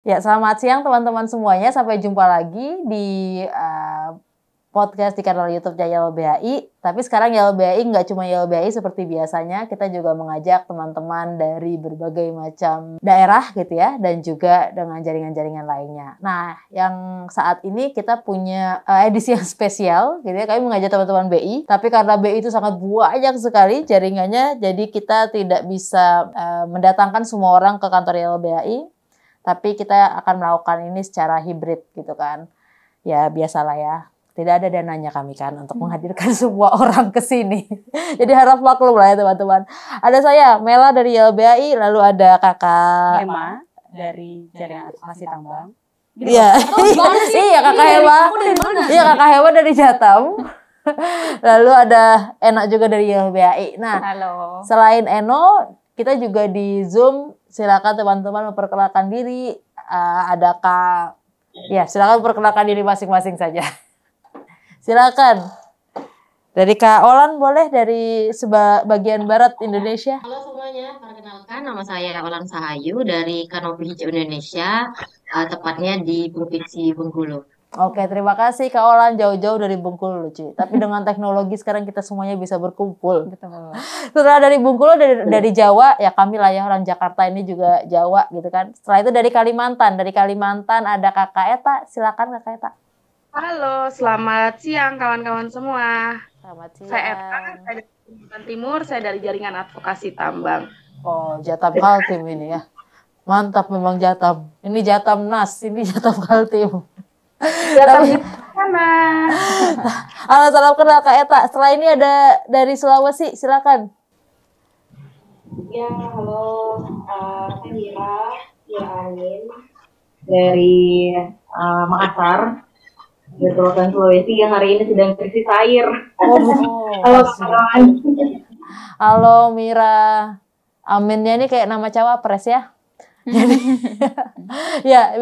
Ya, selamat siang teman-teman semuanya. Sampai jumpa lagi di podcast di kanal YouTube YLBHI. Tapi sekarang YLBHI nggak cuma YLBHI seperti biasanya. Kita juga mengajak teman-teman dari berbagai macam daerah gitu ya. Dan juga dengan jaringan-jaringan lainnya. Nah, yang saat ini kita punya edisi yang spesial gitu ya. Kami mengajak teman-teman BI. Tapi karena BI itu sangat banyak sekali jaringannya. Jadi kita tidak bisa mendatangkan semua orang ke kantor YLBHI. Tapi kita akan melakukan ini secara hibrid gitu kan. Ya biasalah ya. Tidak ada dananya kami kan untuk menghadirkan semua orang ke sini. Jadi harap maklum lah ya teman-teman. Ada saya Mela dari YLBHI, lalu ada Kakak Hema dari Jaringan Advokasi Tambang. Iya. Iya Kakak Hema. Iya Kakak Hema dari Jatam. Lalu ada Eno juga dari YLBHI. Nah, Halo. Selain Eno, kita juga di Zoom. Silakan teman-teman memperkenalkan diri. Ada Kak, ya silakan perkenalkan diri masing-masing saja. Silakan. Dari Kak Olan boleh dari bagian barat Indonesia. Halo semuanya, perkenalkan nama saya Olan Sahayu dari Kanopi Hijau Indonesia, tepatnya di Provinsi Bengkulu. Oke, terima kasih Kak Olan jauh-jauh dari Bengkulu cuy. Tapi dengan teknologi sekarang kita semuanya bisa berkumpul. Betul. Setelah dari Bengkulu, dari Jawa, ya kami lah ya orang Jakarta ini juga Jawa gitu kan. Setelah itu dari Kalimantan. Dari Kalimantan ada Kakak Eta. Silakan Kakak Eta. Halo, selamat siang kawan-kawan semua. Selamat siang. Saya Eta, saya dari Kalimantan Timur, saya dari Jaringan Advokasi Tambang. Oh, Jatam Kaltim ini ya. Mantap memang Jatam. Ini Jatam Nas, ini Jatam Kaltim. Jatam di mana? Halo, salam kenal Kak Eta. Setelah ini ada dari Sulawesi, silakan. Ya, halo, saya Mira Amin dari Makassar, Selatan Sulawesi yang hari ini sedang krisis air. Halo kawan. Halo Mira. Aminnya ini kayak nama cawapres ya. Ya,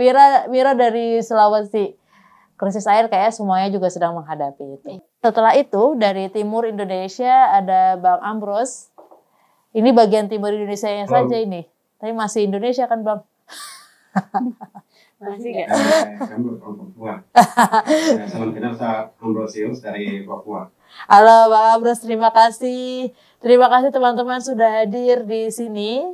Mira dari Sulawesi. Krisis air kayak semuanya juga sedang menghadapi itu. Setelah itu dari timur Indonesia ada Bang Ambros. Ini bagian timur Indonesia yang saja ini. Tapi masih Indonesia kan Bang? Masih nggak? Kami orang Papua. Salam kenal saya Ambrosius dari Papua. Halo Bang Ambros, terima kasih. Terima kasih teman-teman sudah hadir di sini.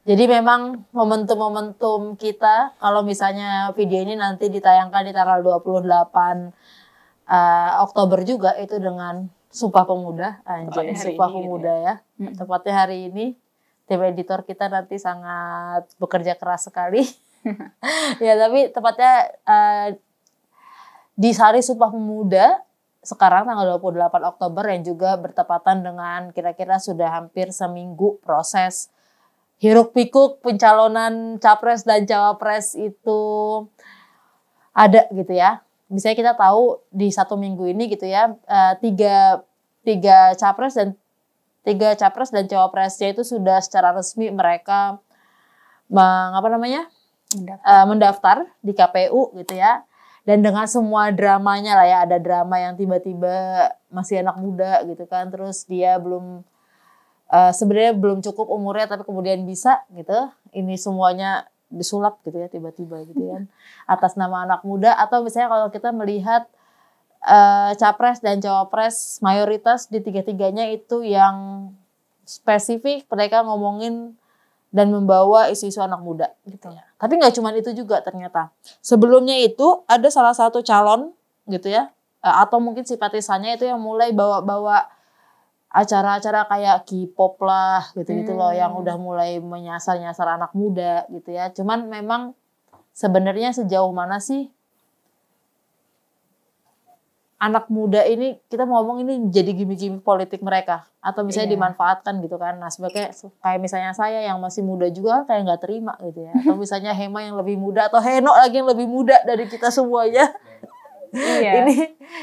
Jadi memang momentum-momentum kita, kalau misalnya video ini nanti ditayangkan di tanggal 28 Oktober juga, itu dengan Sumpah Pemuda, anjay, Sumpah Pemuda ya. Tepatnya hari ini, tim editor kita nanti sangat bekerja keras sekali. Ya, tapi tepatnya di hari Sumpah Pemuda, sekarang tanggal 28 Oktober yang juga bertepatan dengan kira-kira sudah hampir seminggu proses hiruk pikuk pencalonan capres dan cawapres itu ada gitu ya. Misalnya kita tahu di satu minggu ini gitu ya, tiga capres dan cawapresnya itu sudah secara resmi mereka mendaftar di KPU gitu ya. Dan dengan semua dramanya lah ya, ada drama yang tiba-tiba masih anak muda gitu kan, terus dia sebenarnya belum cukup umurnya tapi kemudian bisa gitu. Ini semuanya disulap gitu ya tiba-tiba gitu kan atas nama anak muda. Atau misalnya kalau kita melihat capres dan cawapres mayoritas di tiga-tiganya itu yang spesifik mereka ngomongin dan membawa isu-isu anak muda gitu ya. Tapi nggak cuma itu juga ternyata. Sebelumnya itu ada salah satu calon gitu ya, atau mungkin simpatisannya itu yang mulai bawa-bawa acara-acara kayak K-pop lah gitu-gitu loh, yang udah mulai menyasar-nyasar anak muda gitu ya. Cuman memang sebenarnya sejauh mana sih anak muda ini, kita ngomong ini jadi gimmick-gimmick politik mereka atau misalnya dimanfaatkan gitu kan. Nah sebagai kayak misalnya saya yang masih muda juga kayak nggak terima gitu ya. Atau misalnya Hema yang lebih muda atau Heno lagi yang lebih muda dari kita semuanya. Iya.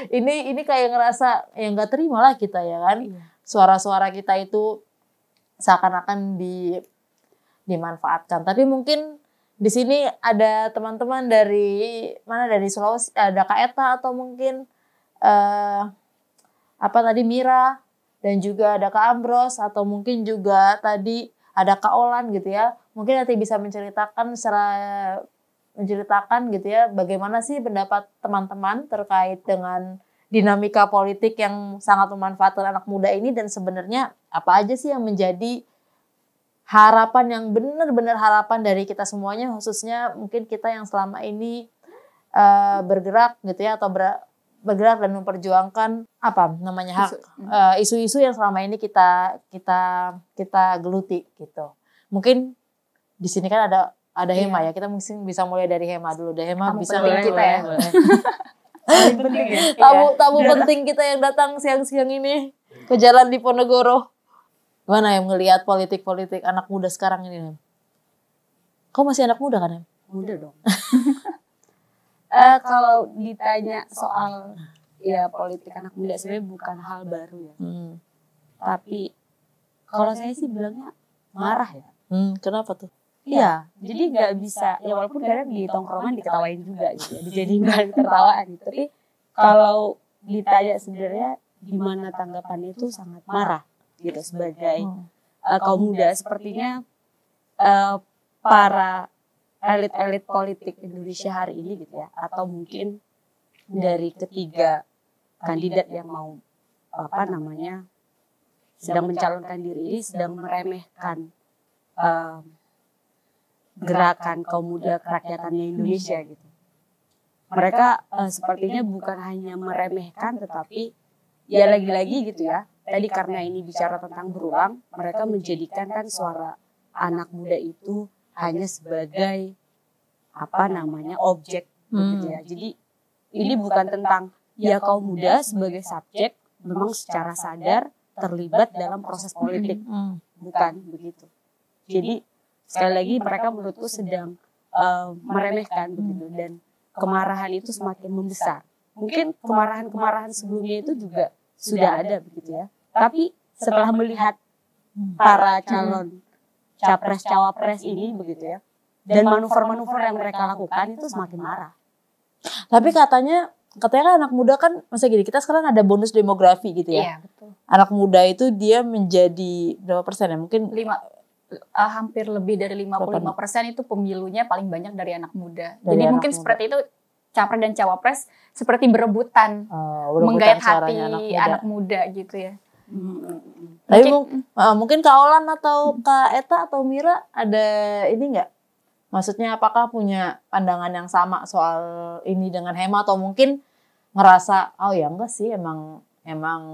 Ini kayak ngerasa yang nggak terima lah kita ya kan. Iya. Suara-suara kita itu seakan-akan dimanfaatkan. Tapi mungkin di sini ada teman-teman dari mana, dari Sulawesi, ada Kak Eta atau mungkin Mira, dan juga ada Kak Ambros, atau mungkin juga tadi ada Kak Olan gitu ya. mungkin nanti bisa menceritakan gitu ya, bagaimana sih pendapat teman-teman terkait dengan dinamika politik yang sangat memanfaatkan anak muda ini, dan sebenarnya apa aja sih yang menjadi harapan yang benar-benar harapan dari kita semuanya, khususnya mungkin kita yang selama ini bergerak gitu ya, atau bergerak dan memperjuangkan apa namanya hak isu-isu yang selama ini kita geluti gitu. Mungkin di sini kan ada Hema ya, kita mungkin bisa mulai dari Hema dulu deh. Hema bisa kita ya. Penting ya. Tamu penting kita yang datang siang-siang ini ke Jalan Diponegoro. Gimana ya ngelihat politik anak muda sekarang ini, Hem? Kau masih anak muda kan, Hem? Muda dong. Kalau ditanya soal ya politik anak muda sebenarnya bukan hal baru ya. Tapi kalau saya sih bilangnya marah ya. Kenapa tuh? Iya, jadi nggak bisa, ya walaupun kadang di tongkrongan diketawain juga gitu ya, dijadiin bahan tertawaan gitu. Tapi kalau ditanya sebenarnya gimana tanggapannya itu sangat marah gitu sebagai kaum muda. Sepertinya para elit-elit politik Indonesia hari ini gitu ya, atau mungkin dari ketiga kandidat yang mau sedang mencalonkan diri ini sedang meremehkan gerakan kaum muda kerakyatannya Indonesia gitu. Mereka sepertinya bukan hanya meremehkan, tetapi ya lagi-lagi gitu ya. Tadi karena ini bicara tentang berulang, mereka menjadikan kan suara anak muda itu hanya sebagai objek gitu ya. Jadi ini bukan tentang ya kaum muda sebagai subjek memang secara sadar terlibat dalam proses politik, bukan begitu. Jadi sekali lagi mereka menurutku sedang meremehkan begitu, dan kemarahan itu semakin membesar. Mungkin kemarahan sebelumnya itu juga sudah ada begitu ya. Tapi setelah melihat para calon capres cawapres ini begitu ya, dan manuver-manuver yang mereka lakukan itu semakin marah. Tapi katanya kan anak muda kan masa gini, kita sekarang ada bonus demografi gitu ya. Iya, betul. Anak muda itu dia menjadi berapa persen ya? Mungkin hampir lebih dari 55% itu pemilunya paling banyak dari anak muda. Dari Jadi anak mungkin muda. seperti itu, capres dan cawapres seperti berebutan menggait hati anak muda gitu ya. Tapi mungkin Kak Olan atau Kak Eta atau Mira ada ini nggak? Maksudnya apakah punya pandangan yang sama soal ini dengan Hema, atau mungkin ngerasa oh ya enggak sih, emang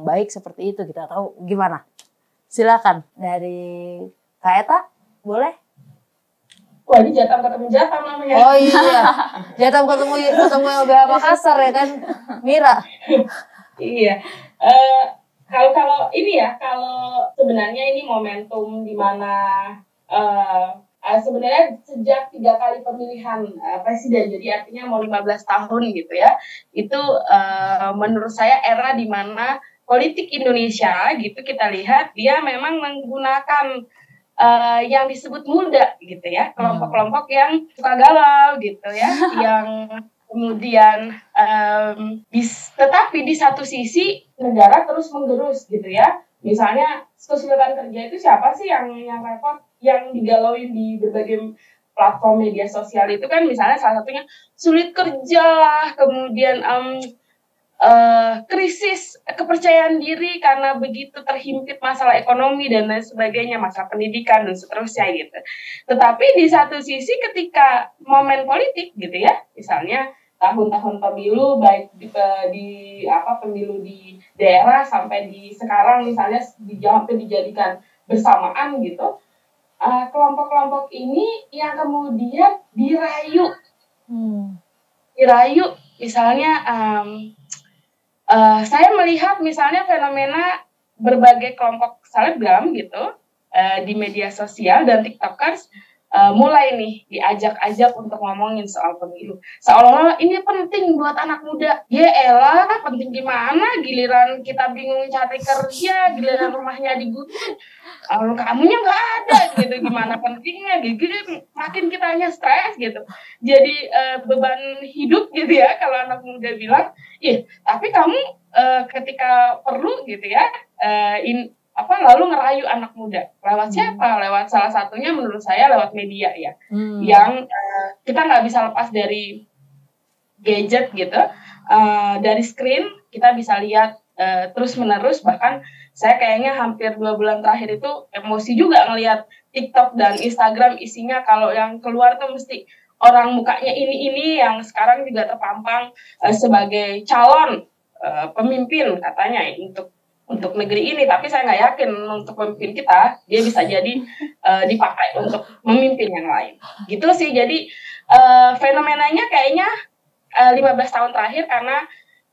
baik seperti itu, kita tahu gimana? Silakan dari Kak Eta, boleh? Wah, ini Jatam ketemu Jatam namanya. Oh iya, Jatam ketemu LBH Makassar ya kan, Mira? Iya. Kalau ini ya, kalau sebenarnya ini momentum di mana sebenarnya sejak 3 kali pemilihan presiden, jadi artinya mau 15 tahun gitu ya, itu menurut saya era di mana politik Indonesia gitu kita lihat dia memang menggunakan yang disebut muda gitu ya, kelompok-kelompok yang suka galau gitu ya, yang kemudian tetapi di satu sisi negara terus menggerus gitu ya. Misalnya kesulitan kerja itu siapa sih yang repot, yang digalauin di berbagai platform media sosial itu kan, misalnya salah satunya sulit kerja lah, kemudian krisis kepercayaan diri karena begitu terhimpit masalah ekonomi dan lain sebagainya, masalah pendidikan dan seterusnya gitu. Tetapi di satu sisi ketika momen politik gitu ya, misalnya tahun-tahun pemilu, baik di pemilu di daerah sampai di sekarang misalnya hampir dijadikan bersamaan gitu, kelompok-kelompok ini yang kemudian dirayu misalnya saya melihat misalnya fenomena berbagai kelompok selebgram gitu di media sosial dan tiktokers mulai nih diajak-ajak untuk ngomongin soal pemilu, seolah-olah ini penting buat anak muda. Ya elah, penting gimana, giliran kita bingung cari kerja, giliran rumahnya digusur, kamunya nggak ada gitu, gimana pentingnya gitu, makin kitanya stres gitu, jadi beban hidup gitu ya kalau anak muda bilang. Tapi kamu ketika perlu gitu ya, lalu ngerayu anak muda lewat siapa? Lewat salah satunya menurut saya lewat media ya, yang kita nggak bisa lepas dari gadget gitu, dari screen kita bisa lihat terus menerus. Bahkan saya kayaknya hampir 2 bulan terakhir itu emosi juga ngelihat TikTok dan Instagram isinya kalau yang keluar tuh mesti orang mukanya ini yang sekarang juga terpampang sebagai calon pemimpin katanya untuk negeri ini, tapi saya nggak yakin untuk pemimpin kita dia bisa jadi dipakai untuk memimpin yang lain. Gitu sih. Jadi fenomenanya kayaknya 15 tahun terakhir, karena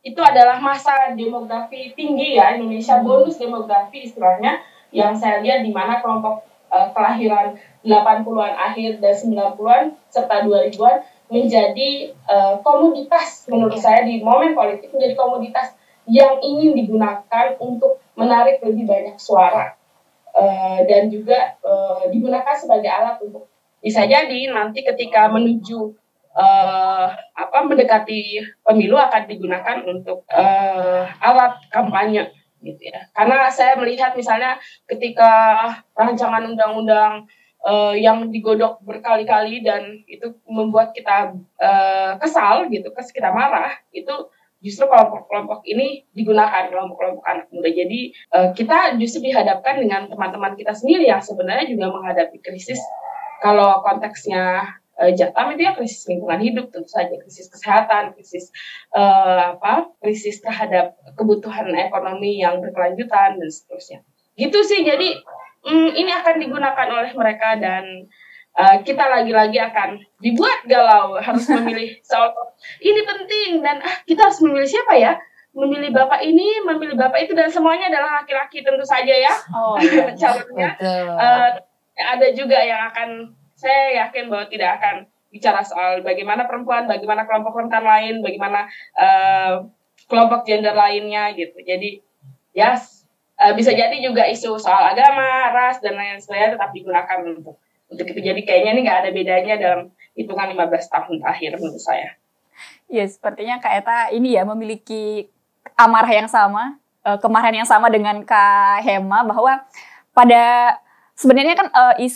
itu adalah masa demografi tinggi ya, Indonesia bonus demografi istilahnya, yang saya lihat di mana kelompok kelahiran 80-an akhir dan 90-an serta 2000-an menjadi komoditas menurut saya di momen politik, menjadi komoditas yang ingin digunakan untuk menarik lebih banyak suara, dan juga digunakan sebagai alat untuk bisa jadi nanti ketika menuju mendekati pemilu akan digunakan untuk alat kampanye gitu ya. Karena saya melihat misalnya ketika rancangan undang-undang yang digodok berkali-kali dan itu membuat kita kesal gitu, kita marah, itu justru kelompok-kelompok ini digunakan, kelompok-kelompok anak muda. Jadi kita justru dihadapkan dengan teman-teman kita sendiri yang sebenarnya juga menghadapi krisis. Kalau konteksnya Jatam itu ya krisis lingkungan hidup, tentu saja krisis kesehatan, krisis terhadap kebutuhan ekonomi yang berkelanjutan dan seterusnya. Gitu sih. Jadi ini akan digunakan oleh mereka dan kita lagi-lagi akan dibuat galau, harus memilih soal ini penting dan kita harus memilih siapa ya, memilih bapak ini, memilih bapak itu, dan semuanya adalah laki-laki tentu saja ya. Calonnya ada juga yang akan, saya yakin bahwa tidak akan bicara soal bagaimana perempuan, bagaimana kelompok rentan lain, bagaimana kelompok gender lainnya gitu. Jadi ya bisa jadi juga isu soal agama, ras dan lain sebagainya tetap digunakan untuk itu. Jadi kayaknya ini nggak ada bedanya dalam hitungan 15 tahun terakhir menurut saya. Ya, sepertinya Kak Eta ini ya memiliki amarah yang sama, kemarahan yang sama dengan Kak Hema, bahwa pada sebenarnya kan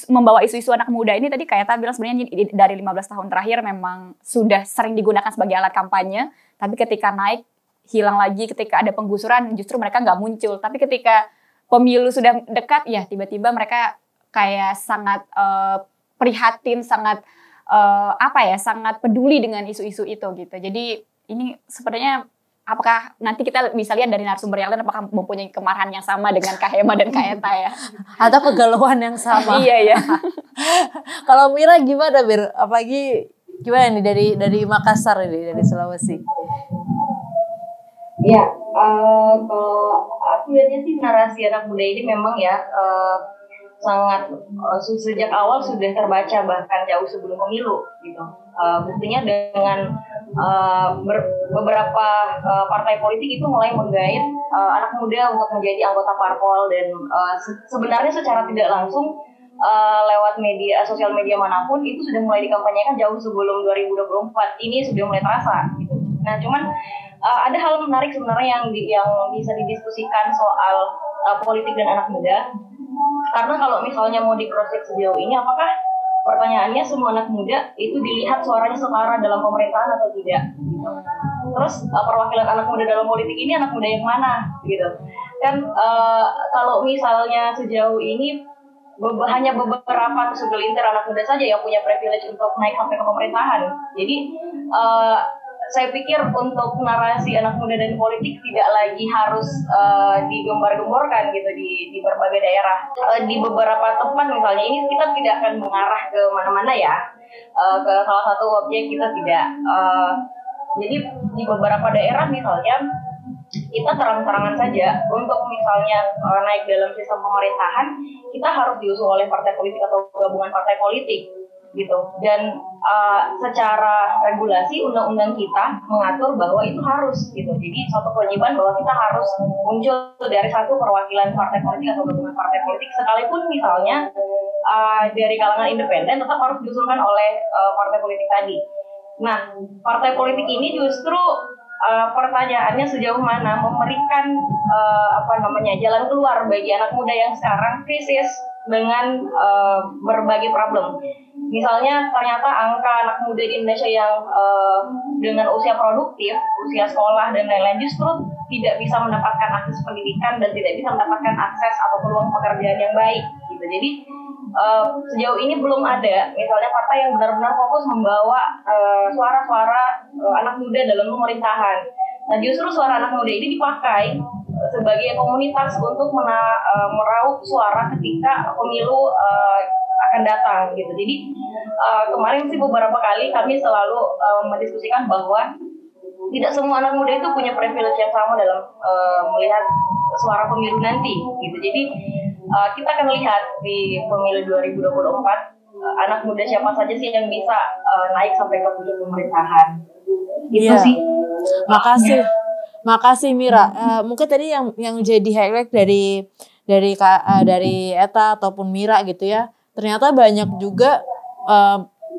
membawa isu-isu anak muda ini tadi Kak Eta bilang sebenarnya dari 15 tahun terakhir memang sudah sering digunakan sebagai alat kampanye, tapi ketika naik hilang lagi, ketika ada penggusuran justru mereka nggak muncul, tapi ketika pemilu sudah dekat ya tiba-tiba mereka kayak sangat prihatin, sangat sangat peduli dengan isu-isu itu gitu. Jadi ini sebenarnya apakah nanti kita bisa lihat dari narasumber yang lain apakah mempunyai kemarahan yang sama dengan Kak Hema dan Kak Eta ya? Atau kegalauan yang sama? Iya ya. Kalau Mira gimana Bir? Apalagi gimana nih dari Makassar ini, dari Sulawesi? Ya, kalau aku lihatnya sih narasi anak muda ini memang ya sangat sejak awal sudah terbaca bahkan jauh sebelum pemilu gitu. Buktinya dengan beberapa partai politik itu mulai menggait anak muda untuk menjadi anggota parpol, dan sebenarnya secara tidak langsung lewat media sosial media manapun itu sudah mulai dikampanyekan jauh sebelum 2024 ini sudah mulai terasa gitu. Nah cuman ada hal menarik sebenarnya yang bisa didiskusikan soal politik dan anak muda. Karena kalau misalnya mau diproses sejauh ini, apakah pertanyaannya semua anak muda itu dilihat suaranya setara dalam pemerintahan atau tidak? Gitu. Terus perwakilan anak muda dalam politik ini anak muda yang mana? Gitu. Kan kalau misalnya sejauh ini hanya beberapa atau segelintir anak muda saja yang punya privilege untuk naik sampai ke pemerintahan. Jadi saya pikir untuk narasi anak muda dan politik tidak lagi harus digembar-gemborkan gitu di berbagai daerah. Di beberapa tempat misalnya ini kita tidak akan mengarah ke mana-mana ya, ke salah satu objek kita tidak. Jadi di beberapa daerah misalnya kita terang-terangan saja untuk misalnya naik dalam sistem pemerintahan kita harus diusung oleh partai politik atau gabungan partai politik gitu, dan secara regulasi undang-undang kita mengatur bahwa itu harus gitu. Jadi suatu kewajiban bahwa kita harus muncul dari satu perwakilan partai politik atau gabungan partai politik, sekalipun misalnya dari kalangan independen tetap harus diusulkan oleh partai politik tadi. Nah, partai politik ini justru pertanyaannya sejauh mana memberikan jalan keluar bagi anak muda yang sekarang krisis dengan berbagai problem. Misalnya ternyata angka anak muda di Indonesia yang dengan usia produktif, usia sekolah dan lain-lain justru tidak bisa mendapatkan akses pendidikan dan tidak bisa mendapatkan akses atau peluang pekerjaan yang baik gitu. Jadi sejauh ini belum ada misalnya partai yang benar-benar fokus membawa suara-suara anak muda dalam pemerintahan. Nah justru suara anak muda ini dipakai sebagai komunitas untuk meraup suara ketika pemilu akan datang gitu. Jadi kemarin sih beberapa kali kami selalu mendiskusikan bahwa tidak semua anak muda itu punya privilege yang sama dalam melihat suara pemilu nanti gitu. Jadi kita akan lihat di pemilu 2024 anak muda siapa saja sih yang bisa naik sampai ke puncak pemerintahan. Gitu sih. Makasih Mira. Mungkin tadi yang jadi highlight dari Eta ataupun Mira gitu ya. Ternyata banyak juga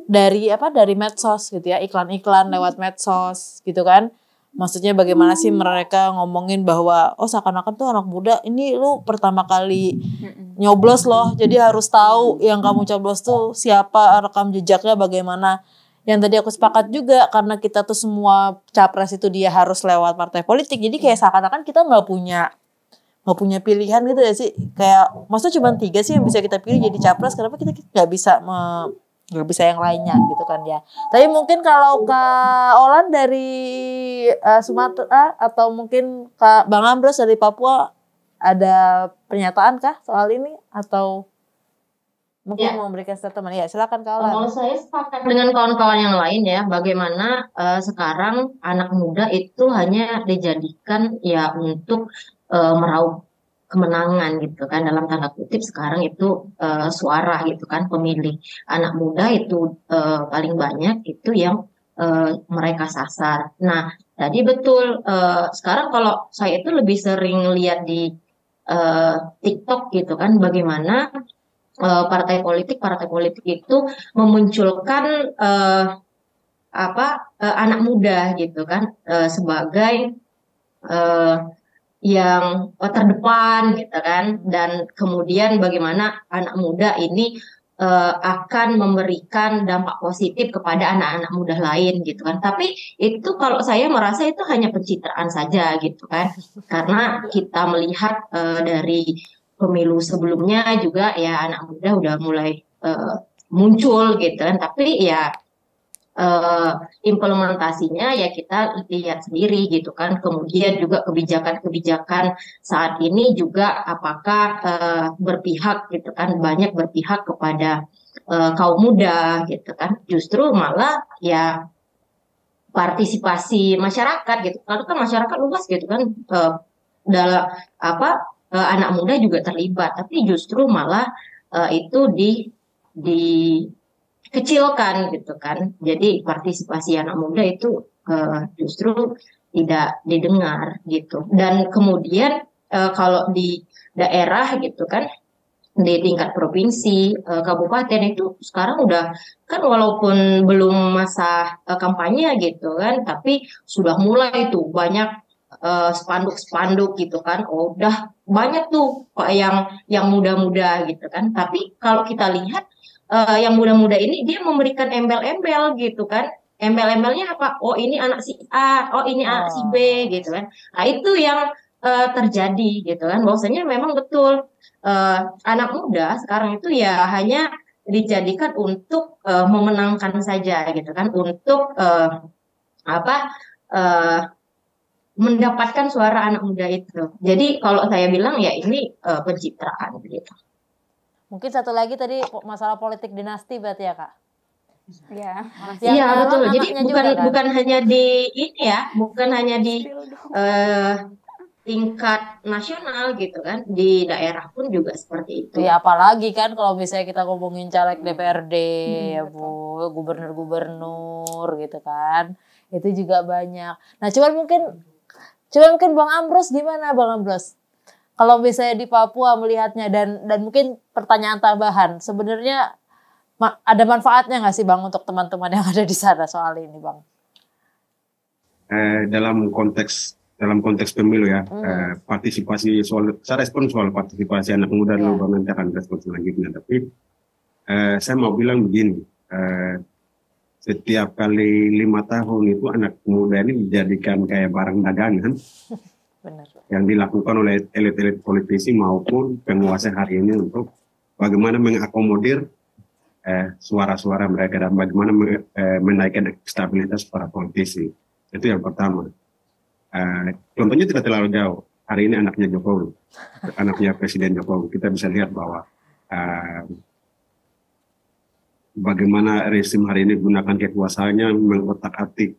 dari medsos gitu ya, iklan-iklan lewat medsos gitu kan. Maksudnya bagaimana sih mereka ngomongin bahwa seakan-akan tuh anak muda ini lu pertama kali nyoblos loh, jadi harus tahu yang kamu coblos tuh siapa, rekam jejaknya bagaimana. Yang tadi aku sepakat juga karena kita tuh semua capres itu dia harus lewat partai politik, jadi kayak seakan-akan kita nggak punya pilihan gitu ya sih. Kayak maksudnya cuma 3 sih yang bisa kita pilih jadi capres, kenapa kita nggak bisa yang lainnya gitu kan ya. Tapi mungkin kalau Kak Olan dari Sumatera atau mungkin Kak Bang Ambrus dari Papua ada pernyataan kah soal ini atau mungkin mau memberikan statement? Ya silakan Kak Olan. Kalau saya sepakat dengan kawan-kawan yang lain ya, bagaimana sekarang anak muda itu hanya dijadikan ya untuk meraup kemenangan gitu kan, dalam tanda kutip sekarang itu suara gitu kan, pemilih anak muda itu paling banyak itu yang mereka sasar. Nah tadi betul, sekarang kalau saya itu lebih sering lihat di TikTok gitu kan, bagaimana partai politik itu memunculkan anak muda gitu kan sebagai yang terdepan gitu kan, dan kemudian bagaimana anak muda ini akan memberikan dampak positif kepada anak-anak muda lain gitu kan. Tapi itu kalau saya merasa itu hanya pencitraan saja gitu kan, karena kita melihat dari pemilu sebelumnya juga ya anak muda udah mulai muncul gitu kan, tapi ya implementasinya ya kita lihat sendiri gitu kan. Kemudian juga kebijakan-kebijakan saat ini juga apakah berpihak gitu kan, banyak berpihak kepada kaum muda gitu kan. Justru malah ya partisipasi masyarakat gitu, kalau kan masyarakat luas gitu kan, dalam anak muda juga terlibat, tapi justru malah itu dikecilkan gitu kan. Jadi partisipasi anak muda itu justru tidak didengar gitu. Dan kemudian kalau di daerah gitu kan, di tingkat provinsi, kabupaten itu sekarang udah kan, walaupun belum masa kampanye gitu kan, tapi sudah mulai tuh banyak spanduk-spanduk gitu kan. Udah banyak tuh yang muda-muda gitu kan. Tapi kalau kita lihat yang muda-muda ini dia memberikan embel-embel gitu kan. Embel-embelnya apa? Oh ini anak si A, oh ini anak si B gitu kan. Nah itu yang terjadi gitu kan. Bahwasanya memang betul anak muda sekarang itu ya hanya dijadikan untuk memenangkan saja gitu kan. Untuk mendapatkan suara anak muda itu. Jadi kalau saya bilang ya ini pencitraan gitu. Mungkin satu lagi tadi masalah politik dinasti berarti ya Kak? Iya betul. Jadi bukan hanya di ini ya, bukan hanya di tingkat nasional gitu kan, di daerah pun juga seperti itu. Ya apalagi kan kalau misalnya kita ngomongin caleg DPRD ya Bu, gubernur-gubernur gitu kan, itu juga banyak. Nah cuman mungkin Bang Ambrus gimana Bang Ambrus? Kalau misalnya di Papua melihatnya dan mungkin pertanyaan tambahan, sebenarnya ada manfaatnya nggak sih Bang untuk teman-teman yang ada di sana soal ini Bang? dalam konteks pemilu ya, partisipasi saya respon soal partisipasi anak muda dulu, Bang, nanti akan respon selanjutnya. Tapi saya mau bilang begini, setiap kali 5 tahun itu anak muda ini dijadikan kayak barang dagangan. Benar. Yang dilakukan oleh elit-elit politisi maupun penguasa hari ini untuk bagaimana mengakomodir suara-suara mereka dan bagaimana menaikkan stabilitas para politisi. Itu yang pertama. Contohnya tidak terlalu jauh. Hari ini anaknya Jokowi, anaknya Presiden Jokowi. Kita bisa lihat bahwa bagaimana rezim hari ini gunakan kekuasaannya mengotak-atik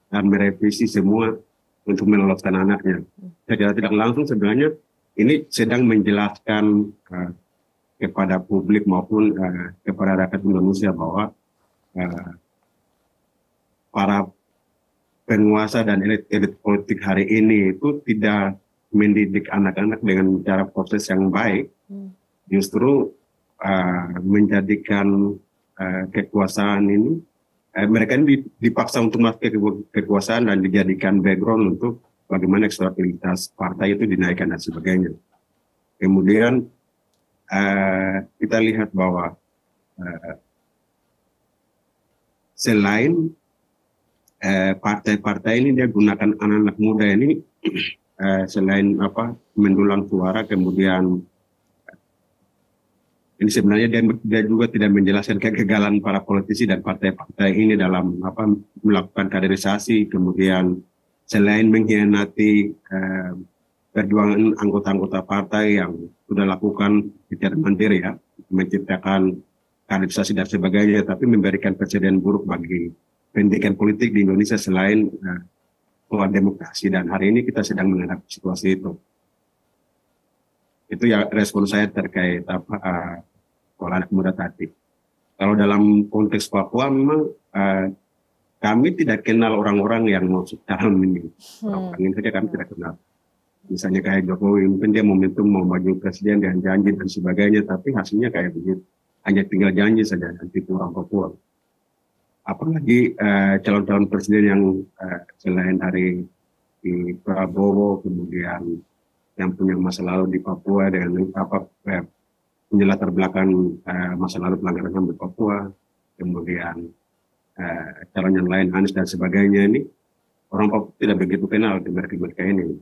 dan merevisi semua untuk meloloskan anaknya. Secara tidak langsung sebenarnya ini sedang menjelaskan kepada publik maupun kepada rakyat Indonesia bahwa para penguasa dan elit politik hari ini itu tidak mendidik anak-anak dengan cara proses yang baik, justru menjadikan kekuasaan ini, mereka ini dipaksa untuk masuk ke kekuasaan dan dijadikan background untuk bagaimana ekstabilitas partai itu dinaikkan dan sebagainya. Kemudian kita lihat bahwa selain partai-partai ini dia gunakan anak-anak muda ini selain mendulang suara, kemudian ini sebenarnya dia juga tidak menjelaskan kegagalan para politisi dan partai-partai ini dalam melakukan kaderisasi, kemudian selain mengkhianati perjuangan anggota-anggota partai yang sudah lakukan secara mandiri ya, menciptakan kaderisasi dan sebagainya, tapi memberikan presiden buruk bagi pendidikan politik di Indonesia selain soal demokrasi, dan hari ini kita sedang menghadapi situasi itu. Itu ya respon saya terkait soal anak muda tadi. Kalau dalam konteks Papua memang kami tidak kenal orang-orang yang masuk dalam ini. Orang ini saja kami tidak kenal. Misalnya kayak Jokowi, mungkin dia momentum mau maju presiden dengan janji dan sebagainya, tapi hasilnya kayak begitu. Hanya tinggal janji saja, nanti orang Papua. Apalagi calon-calon presiden yang selain dari di Prabowo, kemudian yang punya masa lalu di Papua dengan punya latar belakang masa lalu pelanggaran HAM di Papua, kemudian calon yang lain Anies dan sebagainya, ini orang Papua tidak begitu kenal di mereka ini.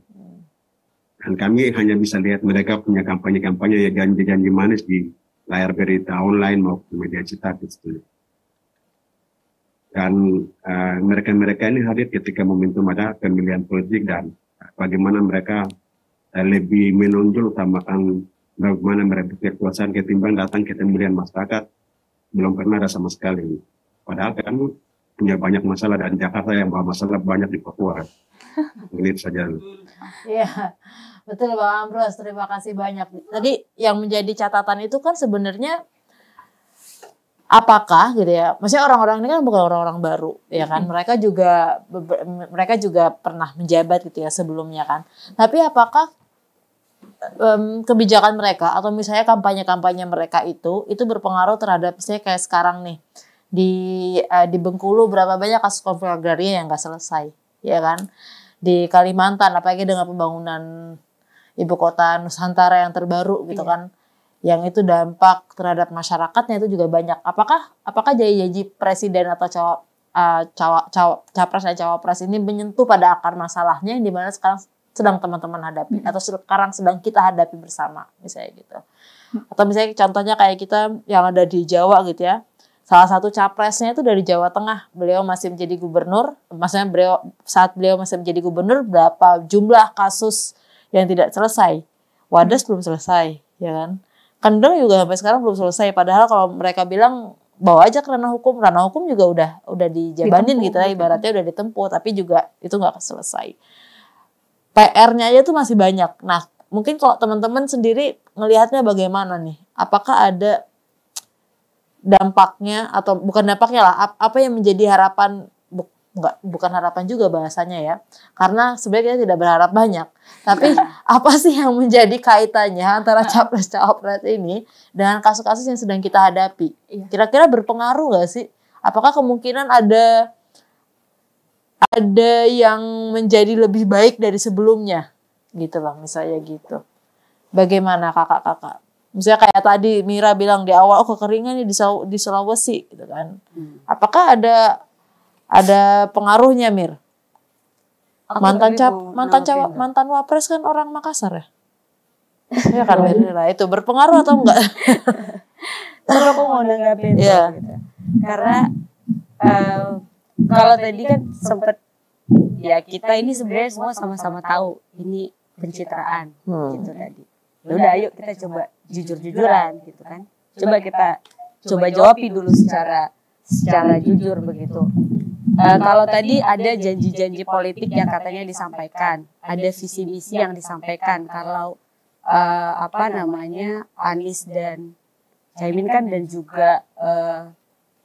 Dan kami hanya bisa lihat mereka punya kampanye-kampanye ya, janji-janji manis di layar berita online maupun media cetak gitu. Dan mereka-mereka ini hadir ketika momentum ada pemilihan politik dan bagaimana mereka lebih menonjol utamakan bagaimana merebut kekuasaan ketimbang datang ke pemilihan masyarakat. Belum pernah ada sama sekali. Padahal kan punya banyak masalah, dan Jakarta yang bawa masalah banyak di Papua. Ini saja. Iya, betul Bang Ambrose, terima kasih banyak. Tadi yang menjadi catatan itu kan sebenarnya apakah gitu ya, maksudnya orang-orang ini kan bukan orang-orang baru ya kan, mereka juga pernah menjabat gitu ya sebelumnya kan, tapi apakah kebijakan mereka atau misalnya kampanye-kampanye mereka itu berpengaruh terhadap misalnya kayak sekarang nih di Bengkulu berapa banyak kasus konflik agraria yang nggak selesai ya kan, di Kalimantan apalagi dengan pembangunan ibu kota Nusantara yang terbaru gitu kan, yang itu dampak terhadap masyarakatnya itu juga banyak. Apakah janji presiden atau capres dan cawapres ini menyentuh pada akar masalahnya yang dimana sekarang sedang teman-teman hadapi atau sekarang sedang kita hadapi bersama misalnya gitu. Atau misalnya contohnya kayak kita yang ada di Jawa gitu ya, salah satu capresnya itu dari Jawa Tengah, beliau masih menjadi gubernur, maksudnya saat beliau masih menjadi gubernur berapa jumlah kasus yang tidak selesai, Wadas belum selesai ya kan. Kendeng juga sampai sekarang belum selesai. Padahal kalau mereka bilang bawa aja ke ranah hukum juga udah dijabanin gitu lah, ibaratnya udah ditempuh, tapi juga itu nggak selesai. PR-nya aja tuh masih banyak. Nah, mungkin kalau teman-teman sendiri ngelihatnya bagaimana nih? Apakah ada dampaknya atau bukan dampaknya lah? Apa yang menjadi harapan? Bukan harapan juga bahasanya ya, karena sebenarnya kita tidak berharap banyak. Tapi apa sih yang menjadi kaitannya antara capres-cawapres ini dengan kasus-kasus yang sedang kita hadapi? Kira-kira berpengaruh nggak sih? Apakah kemungkinan ada ada yang menjadi lebih baik dari sebelumnya gitu loh, misalnya gitu. Bagaimana kakak-kakak? Misalnya kayak tadi Mira bilang di awal, kekeringan nih di Sulawesi gitu kan. Apakah ada pengaruhnya, Mir? Mantan Wapres kan orang Makassar ya? Ya kan, Mir? Itu berpengaruh atau enggak? Terus aku mau nanggapin gitu. Karena kalau tadi kan sempet ya kita ini sebenarnya semua sama-sama tahu ini pencitraan gitu tadi. Ya udah ayo kita coba jujur-jujuran gitu kan. Coba kita jawabi dulu secara jujur begitu. Kalau tadi ada janji-janji politik yang katanya disampaikan, ada visi misi yang disampaikan. Kalau Anies dan Caimin kan dan juga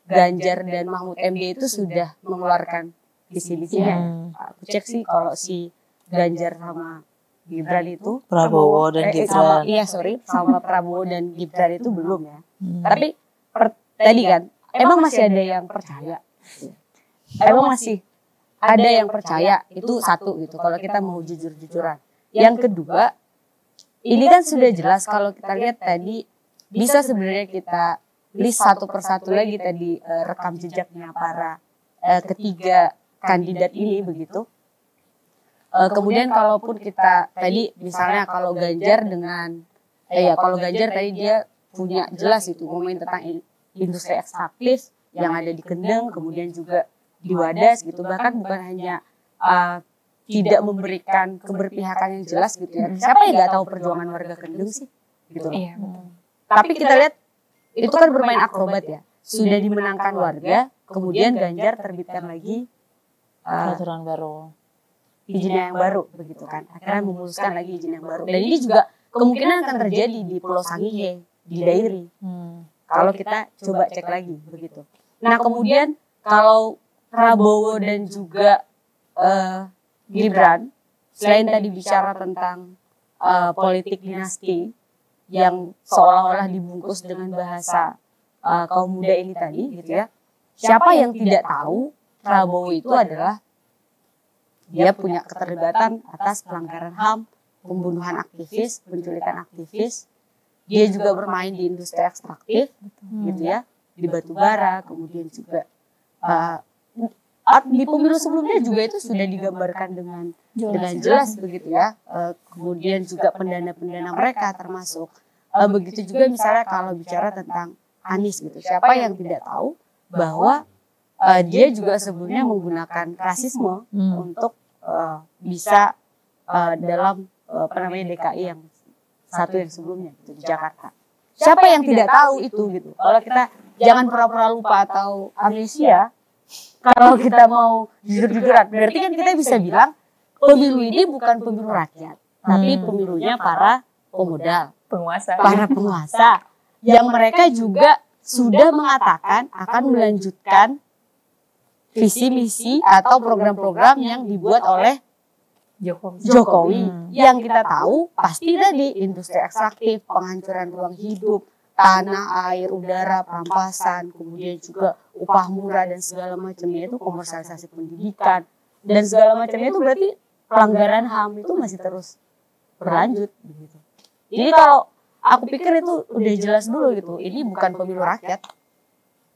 Ganjar dan Mahfud MD itu sudah mengeluarkan visi misinya. Aku cek sih kalau si Ganjar sama Gibran itu Prabowo dan Gibran. Sama Prabowo dan Gibran itu belum ya. Tapi tadi kan emang masih ada yang percaya. Emang masih ada yang percaya, itu satu gitu kalau kita mau jujur-jujuran. Yang kedua, ini kan sudah jelas kalau kita lihat tadi bisa sebenarnya kita list satu persatu lagi tadi rekam jejaknya para ketiga kandidat ini begitu. Kemudian kalaupun kita tadi misalnya kalau Ganjar tadi dia punya jelas itu ngomongin tentang industri ekstraktif yang ada di Kendeng, kemudian juga di Wadas gitu, bahkan bukan hanya tidak memberikan keberpihakan yang jelas gitu ya. Siapa yang nggak tahu perjuangan warga Kendeng sih gitu loh. Iya. Tapi kita lihat itu kan bermain akrobat ya. Sudah dimenangkan warga, kemudian Ganjar terbitkan lagi peraturan baru, izin yang baru begitu kan. Akhirnya memutuskan lagi izin yang baru. Dan ini juga kemungkinan akan terjadi di Pulau Sangihe, di Dairi. Kalau kita coba cek lagi begitu. Nah kemudian kalau Prabowo dan juga Gibran, selain tadi bicara tentang politik dinasti yang seolah-olah dibungkus dengan bahasa kaum muda ini tadi gitu ya. Siapa yang tidak tahu Prabowo itu adalah dia punya keterlibatan atas pelanggaran HAM, pembunuhan aktivis, penculikan aktivis. Dia juga bermain di industri ekstraktif gitu ya, di batubara, kemudian juga di pemilu sebelumnya juga itu sudah digambarkan dengan jelas begitu ya. Kemudian juga pendana mereka termasuk. Begitu juga misalnya kalau bicara tentang Anies gitu. Siapa yang tidak tahu bahwa dia juga sebelumnya menggunakan rasisme untuk bisa dalam DKI yang satu yang sebelumnya gitu, di Jakarta. Siapa yang tidak tahu itu gitu. Kalau kita jangan pura-pura lupa atau amnesia. Kalau kita mau jujur-jujuran, berarti kan kita bisa bilang pemilu ini bukan pemilu rakyat, tapi pemilunya para pemodal, para penguasa, yang mereka juga sudah mengatakan akan melanjutkan visi misi atau program-program yang dibuat oleh Jokowi. Yang kita tahu pasti tadi industri ekstraktif, penghancuran ruang hidup, tanah, air, udara, perampasan, kemudian juga upah murah dan segala macamnya itu, komersialisasi pendidikan dan segala macamnya itu berarti pelanggaran HAM itu masih terus berlanjut begitu. Jadi kalau aku pikir itu udah jelas dulu gitu, ini bukan pemilu rakyat,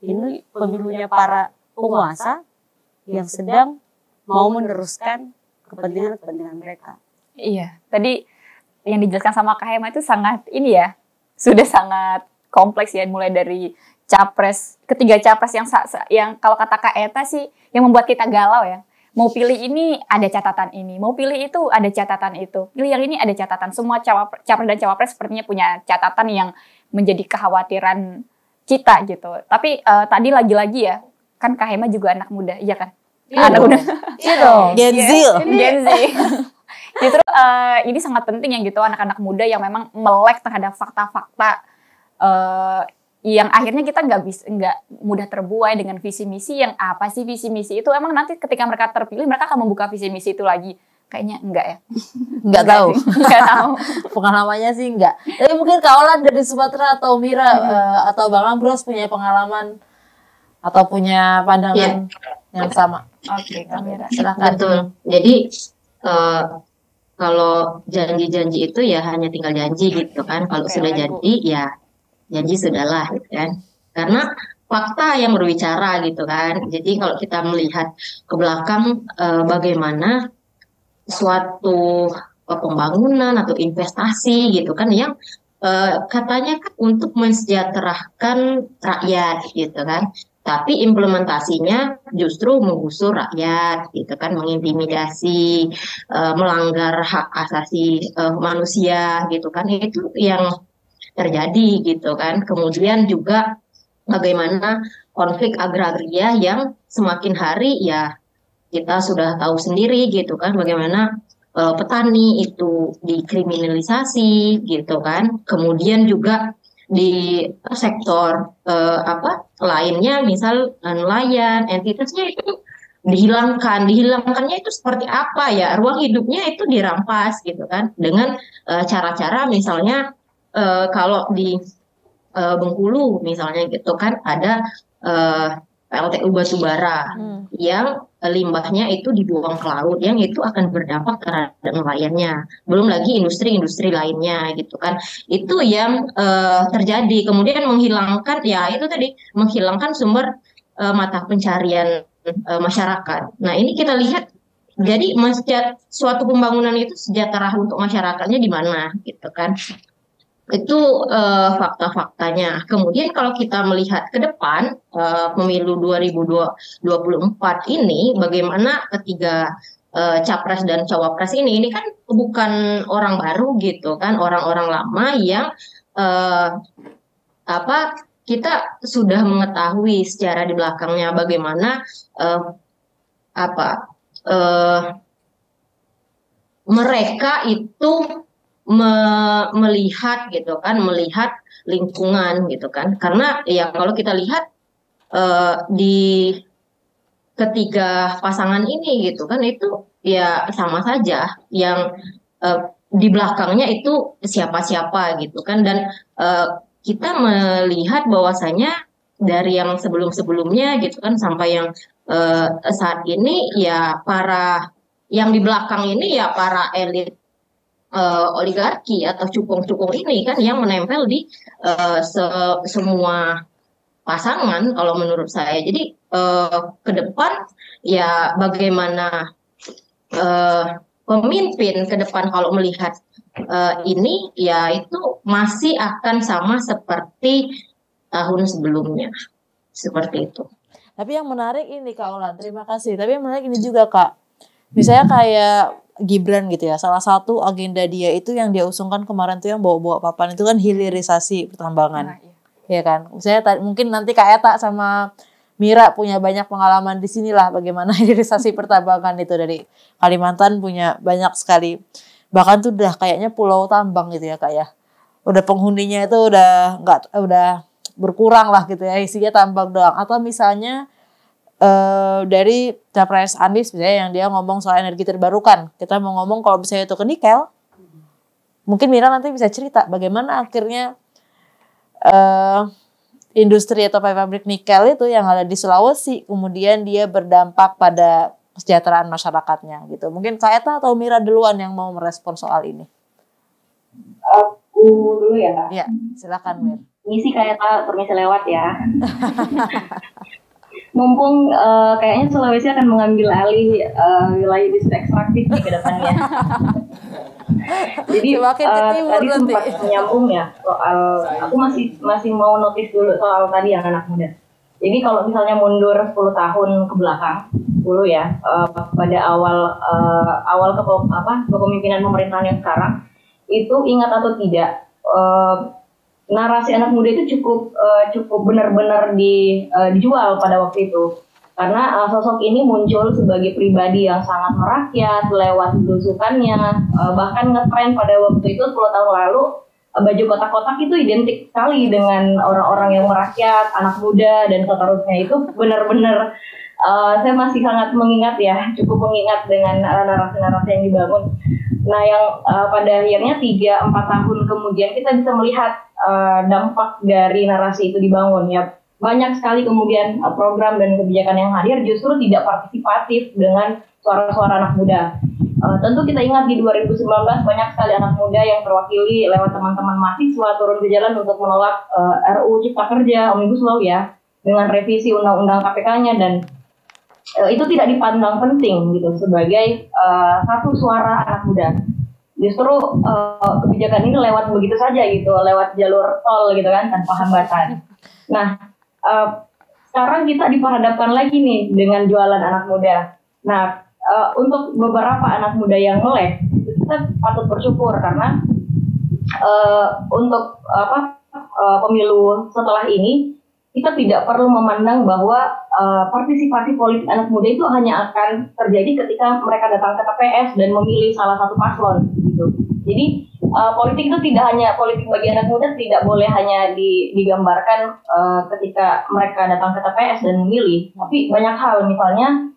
ini pemilunya para penguasa yang sedang mau meneruskan kepentingan mereka. Iya, tadi yang dijelaskan sama Kak Hema itu sangat sudah sangat kompleks ya, mulai dari ketiga capres yang kalau kata Kak Eta sih yang membuat kita galau ya. Mau pilih ini ada catatan ini, mau pilih itu ada catatan itu, pilih yang ini ada catatan. Semua capres dan cawapres sepertinya punya catatan yang menjadi kekhawatiran kita gitu. Tapi tadi lagi-lagi ya, kan Kak Hema juga anak muda, iya kan? Anak muda. Iya dong. Gen Z. Justru ini sangat penting yang gitu, anak-anak muda yang memang melek terhadap fakta-fakta yang akhirnya kita nggak mudah terbuai dengan visi misi yang apa sih visi misi itu. Emang nanti ketika mereka terpilih mereka akan membuka visi misi itu lagi? Kayaknya enggak ya. Enggak tahu. Enggak tahu. Pengalamannya sih enggak. Tapi mungkin Kak Olan dari Sumatera atau Mira atau Bang Ambros punya pengalaman atau punya pandangan yang sama. Oke, Kak Mira. Silakan. Betul. Jadi kalau janji-janji itu ya hanya tinggal janji gitu kan. Kalau Oke, sudah lagu. janji ya janji sudahlah gitu kan. Karena fakta yang berbicara gitu kan. Jadi kalau kita melihat ke belakang bagaimana suatu pembangunan atau investasi gitu kan yang katanya kan untuk mensejahterakan rakyat gitu kan. Tapi implementasinya justru menggusur rakyat, gitu kan, mengintimidasi, melanggar hak asasi manusia, gitu kan, itu yang terjadi, gitu kan. Kemudian juga bagaimana konflik agraria yang semakin hari ya kita sudah tahu sendiri, gitu kan, bagaimana petani itu dikriminalisasi, gitu kan. Kemudian juga di sektor lainnya, misal nelayan, entitasnya itu dihilangkannya itu seperti apa ya, ruang hidupnya itu dirampas gitu kan, dengan cara-cara misalnya kalau di Bengkulu misalnya gitu kan ada PLTU batubara yang limbahnya itu dibuang ke laut, yang itu akan berdampak terhadap nelayannya. Belum lagi industri-industri lainnya gitu kan. Itu yang terjadi. Kemudian menghilangkan, ya itu tadi, menghilangkan sumber mata pencarian masyarakat. Nah ini kita lihat, jadi suatu pembangunan itu sejahtera untuk masyarakatnya di mana gitu kan. Itu fakta-faktanya. Kemudian kalau kita melihat ke depan pemilu 2024 ini, bagaimana ketiga capres dan cawapres ini kan bukan orang baru gitu kan, orang-orang lama yang kita sudah mengetahui secara di belakangnya bagaimana mereka itu melihat gitu kan, melihat lingkungan gitu kan. Karena ya kalau kita lihat di ketiga pasangan ini gitu kan, itu ya sama saja, yang di belakangnya itu siapa-siapa gitu kan. Dan kita melihat bahwasanya dari yang sebelum-sebelumnya gitu kan sampai yang saat ini ya para yang di belakang ini ya para elit oligarki atau cukong-cukong ini kan yang menempel di semua pasangan kalau menurut saya. Jadi ke depan ya bagaimana pemimpin ke depan kalau melihat ini ya itu masih akan sama seperti tahun sebelumnya, seperti itu. Tapi yang menarik ini Kak Olan, terima kasih. Tapi yang menarik ini juga Kak, misalnya kayak Gibran gitu ya, salah satu agenda dia itu yang dia usungkan kemarin tuh yang bawa-bawa papan itu kan hilirisasi pertambangan. Ya kan, misalnya mungkin nanti Kak Eta sama Mira punya banyak pengalaman di sinilah bagaimana hilirisasi pertambangan itu, dari Kalimantan punya banyak sekali. Bahkan tuh udah kayaknya pulau tambang gitu ya Kak ya. Udah penghuninya itu udah berkurang lah gitu ya, isinya tambang doang. Atau misalnya dari Capres Anies misalnya yang dia ngomong soal energi terbarukan. Kita mau ngomong kalau misalnya itu ke nikel, mungkin Mira nanti bisa cerita bagaimana akhirnya industri atau pabrik nikel itu yang ada di Sulawesi kemudian dia berdampak pada kesejahteraan masyarakatnya gitu. Mungkin Kak Eta atau Mira duluan yang mau merespon soal ini. Aku dulu ya Kak. Iya, silakan Mir. Ini sih Kak Eta permisi lewat ya. Mumpung kayaknya Sulawesi akan mengambil alih wilayah industri ekstraktif ke depannya. Jadi tadi sempat menyambung ya soal, aku masih mau notice dulu soal tadi yang anak muda. Jadi kalau misalnya mundur 10 tahun ke belakang dulu ya, pada awal kepemimpinan pemerintahan yang sekarang, itu ingat atau tidak, narasi anak muda itu cukup benar-benar dijual pada waktu itu, karena sosok ini muncul sebagai pribadi yang sangat merakyat lewat belusukannya, bahkan ngetren pada waktu itu 10 tahun lalu baju kotak-kotak itu identik sekali dengan orang-orang yang merakyat, anak muda dan seterusnya. Itu benar-benar saya masih sangat mengingat ya, cukup mengingat dengan narasi-narasi yang dibangun. Nah yang pada akhirnya 3-4 tahun kemudian kita bisa melihat dampak dari narasi itu dibangun ya. banyak sekali kemudian program dan kebijakan yang hadir justru tidak partisipatif dengan suara-suara anak muda. Tentu kita ingat di 2019 banyak sekali anak muda yang terwakili lewat teman-teman mahasiswa turun ke jalan untuk menolak RUU Cipta Kerja, Omnibus Law ya, dengan revisi undang-undang KPK-nya, dan itu tidak dipandang penting gitu sebagai satu suara anak muda. Justru kebijakan ini lewat begitu saja gitu, lewat jalur tol gitu kan, tanpa hambatan. Nah, sekarang kita diperhadapkan lagi nih dengan jualan anak muda. Nah, untuk beberapa anak muda yang melek, kita patut bersyukur karena untuk pemilu setelah ini kita tidak perlu memandang bahwa partisipasi politik anak muda itu hanya akan terjadi ketika mereka datang ke TPS dan memilih salah satu paslon gitu. Jadi politik itu tidak hanya politik bagi anak muda, tidak boleh hanya digambarkan ketika mereka datang ke TPS dan memilih, tapi banyak hal, misalnya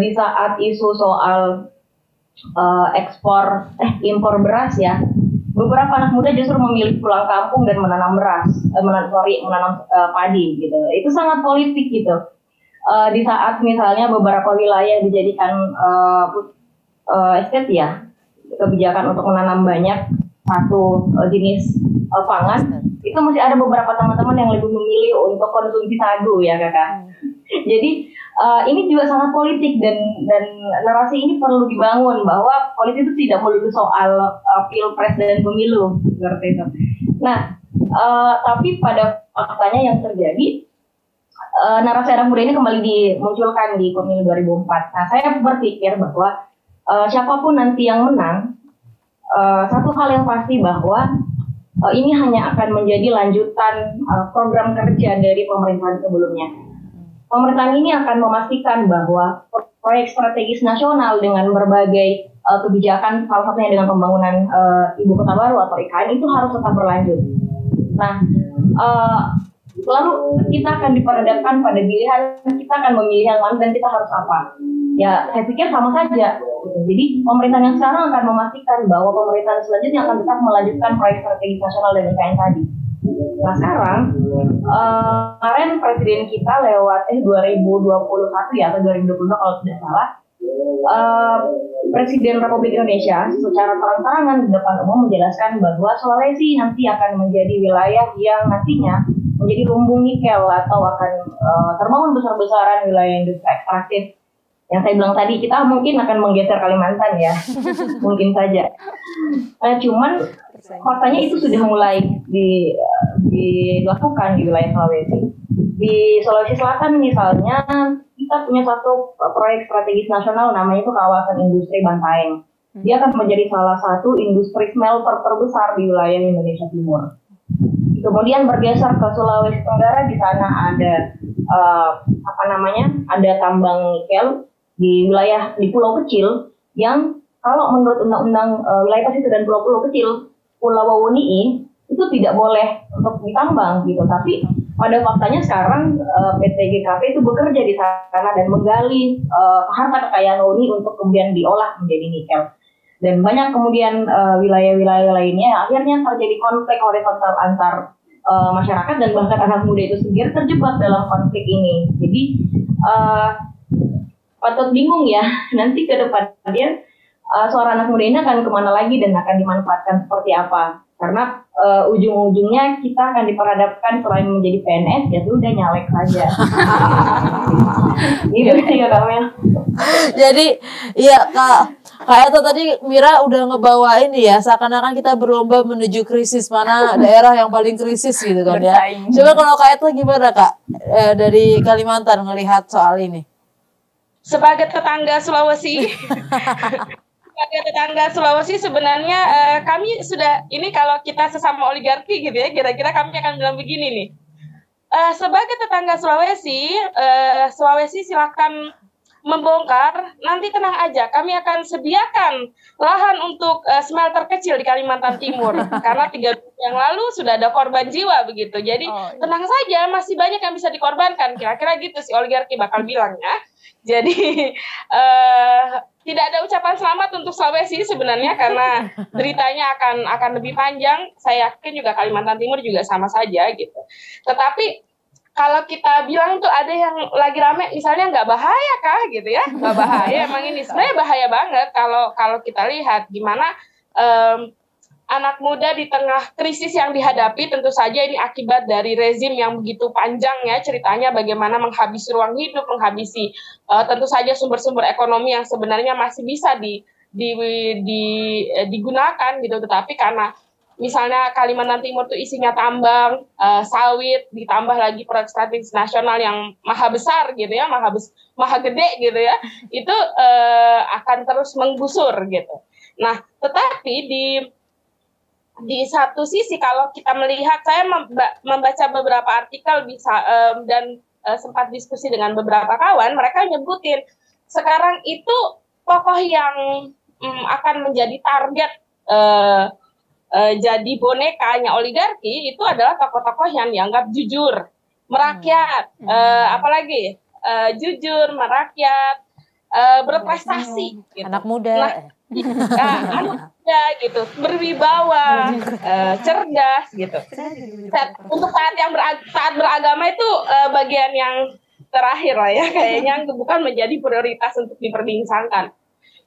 di saat isu soal impor beras ya, beberapa anak muda justru memilih pulang kampung dan menanam beras, menanam padi gitu. Itu sangat politik gitu. Di saat misalnya beberapa wilayah dijadikan estate ya, kebijakan untuk menanam banyak satu jenis pangan, itu masih ada beberapa teman-teman yang lebih memilih untuk konsumsi sagu ya kakak. Jadi ini juga sangat politik, dan narasi ini perlu dibangun bahwa politik itu tidak melulu soal pilpres dan pemilu seperti itu. Nah, tapi pada faktanya yang terjadi, narasi anak muda ini kembali dimunculkan di pemilu 2004. Nah, saya berpikir bahwa siapapun nanti yang menang, satu hal yang pasti bahwa ini hanya akan menjadi lanjutan program kerja dari pemerintahan sebelumnya. Pemerintahan ini akan memastikan bahwa proyek strategis nasional dengan berbagai kebijakan, salah satunya dengan pembangunan ibu kota baru atau IKN, itu harus tetap berlanjut. Nah, lalu kita akan diperhadapkan pada pilihan, kita akan memilih yang mana dan kita harus apa. Ya, saya pikir sama saja. Jadi pemerintahan yang sekarang akan memastikan bahwa pemerintahan selanjutnya akan tetap melanjutkan proyek strategis nasional dan IKN tadi. Nah sekarang, kemarin presiden kita lewat 2021 ya, atau 2022 kalau tidak salah, Presiden Republik Indonesia secara terang-terangan di depan umum menjelaskan bahwa Sulawesi nanti akan menjadi wilayah yang nantinya menjadi lumbung nikel atau akan terbangun besar-besaran wilayah industri ekstraktif. Yang saya bilang tadi, kita mungkin akan menggeser Kalimantan ya, mungkin saja. Cuman faktanya itu sudah mulai dilakukan di wilayah Sulawesi. Di Sulawesi Selatan misalnya, kita punya satu proyek strategis nasional namanya itu kawasan industri Bantaeng. Dia akan menjadi salah satu industri smelter terbesar di wilayah Indonesia Timur. Kemudian bergeser ke Sulawesi Tenggara, di sana ada ada tambang nikel di pulau kecil yang kalau menurut undang-undang wilayah pesisir dan pulau-pulau kecil, Pulau Wawoni'i itu tidak boleh untuk ditambang gitu. Tapi pada faktanya sekarang PT GKP itu bekerja di sana dan menggali harta kekayaan Wawoni'i untuk kemudian diolah menjadi nikel. Dan banyak kemudian wilayah-wilayah lainnya akhirnya terjadi konflik horizontal antar masyarakat, dan bahkan anak muda itu sendiri terjebak dalam konflik ini. Jadi patut bingung ya nanti ke depannya suara anak muda ini akan kemana lagi dan akan dimanfaatkan seperti apa. Karena ujung-ujungnya kita akan diperhadapkan selain menjadi PNS ya sudah nyalek saja. Gitu ya Kak Mel. Jadi iya Kak Eta tadi Mira udah ngebawa ini ya, seakan-akan kita berlomba menuju krisis, mana daerah yang paling krisis gitu kan ya. Coba kalau Kak Eta gimana Kak dari Kalimantan ngelihat soal ini? Sebagai tetangga Sulawesi, sebenarnya kami sudah, ini kalau kita sesama oligarki gitu ya, kira-kira kami akan bilang begini nih. Sebagai tetangga Sulawesi silakan membongkar, nanti tenang aja, kami akan sediakan lahan untuk smelter kecil di Kalimantan Timur, karena 3 bulan yang lalu sudah ada korban jiwa begitu. Jadi tenang saja, masih banyak yang bisa dikorbankan, kira-kira gitu si oligarki bakal bilang ya. Jadi tidak ada ucapan selamat untuk Sulawesi sebenarnya, karena beritanya akan lebih panjang. Saya yakin juga Kalimantan Timur juga sama saja gitu. Tetapi kalau kita bilang tuh ada yang lagi rame, misalnya nggak bahaya kah gitu ya, nggak bahaya emang ini sebenarnya bahaya banget kalau kita lihat gimana anak muda di tengah krisis yang dihadapi. Tentu saja ini akibat dari rezim yang begitu panjang ya ceritanya, bagaimana menghabisi ruang hidup, menghabisi tentu saja sumber-sumber ekonomi yang sebenarnya masih bisa digunakan gitu, tetapi karena misalnya Kalimantan Timur itu isinya tambang, sawit, ditambah lagi proyek strategis nasional yang maha besar gitu ya, maha gede gitu ya, itu akan terus menggusur gitu. Nah, tetapi di satu sisi kalau kita melihat, saya membaca beberapa artikel dan sempat diskusi dengan beberapa kawan, mereka nyebutin sekarang itu tokoh yang akan menjadi target jadi bonekanya oligarki itu adalah tokoh-tokoh yang dianggap jujur, merakyat, apalagi jujur, merakyat, berprestasi, gitu. Anak muda. Anak muda gitu, berwibawa, cerdas gitu. Untuk taat beragama itu bagian yang terakhir lah ya, kayaknya bukan menjadi prioritas untuk diperbincangkan.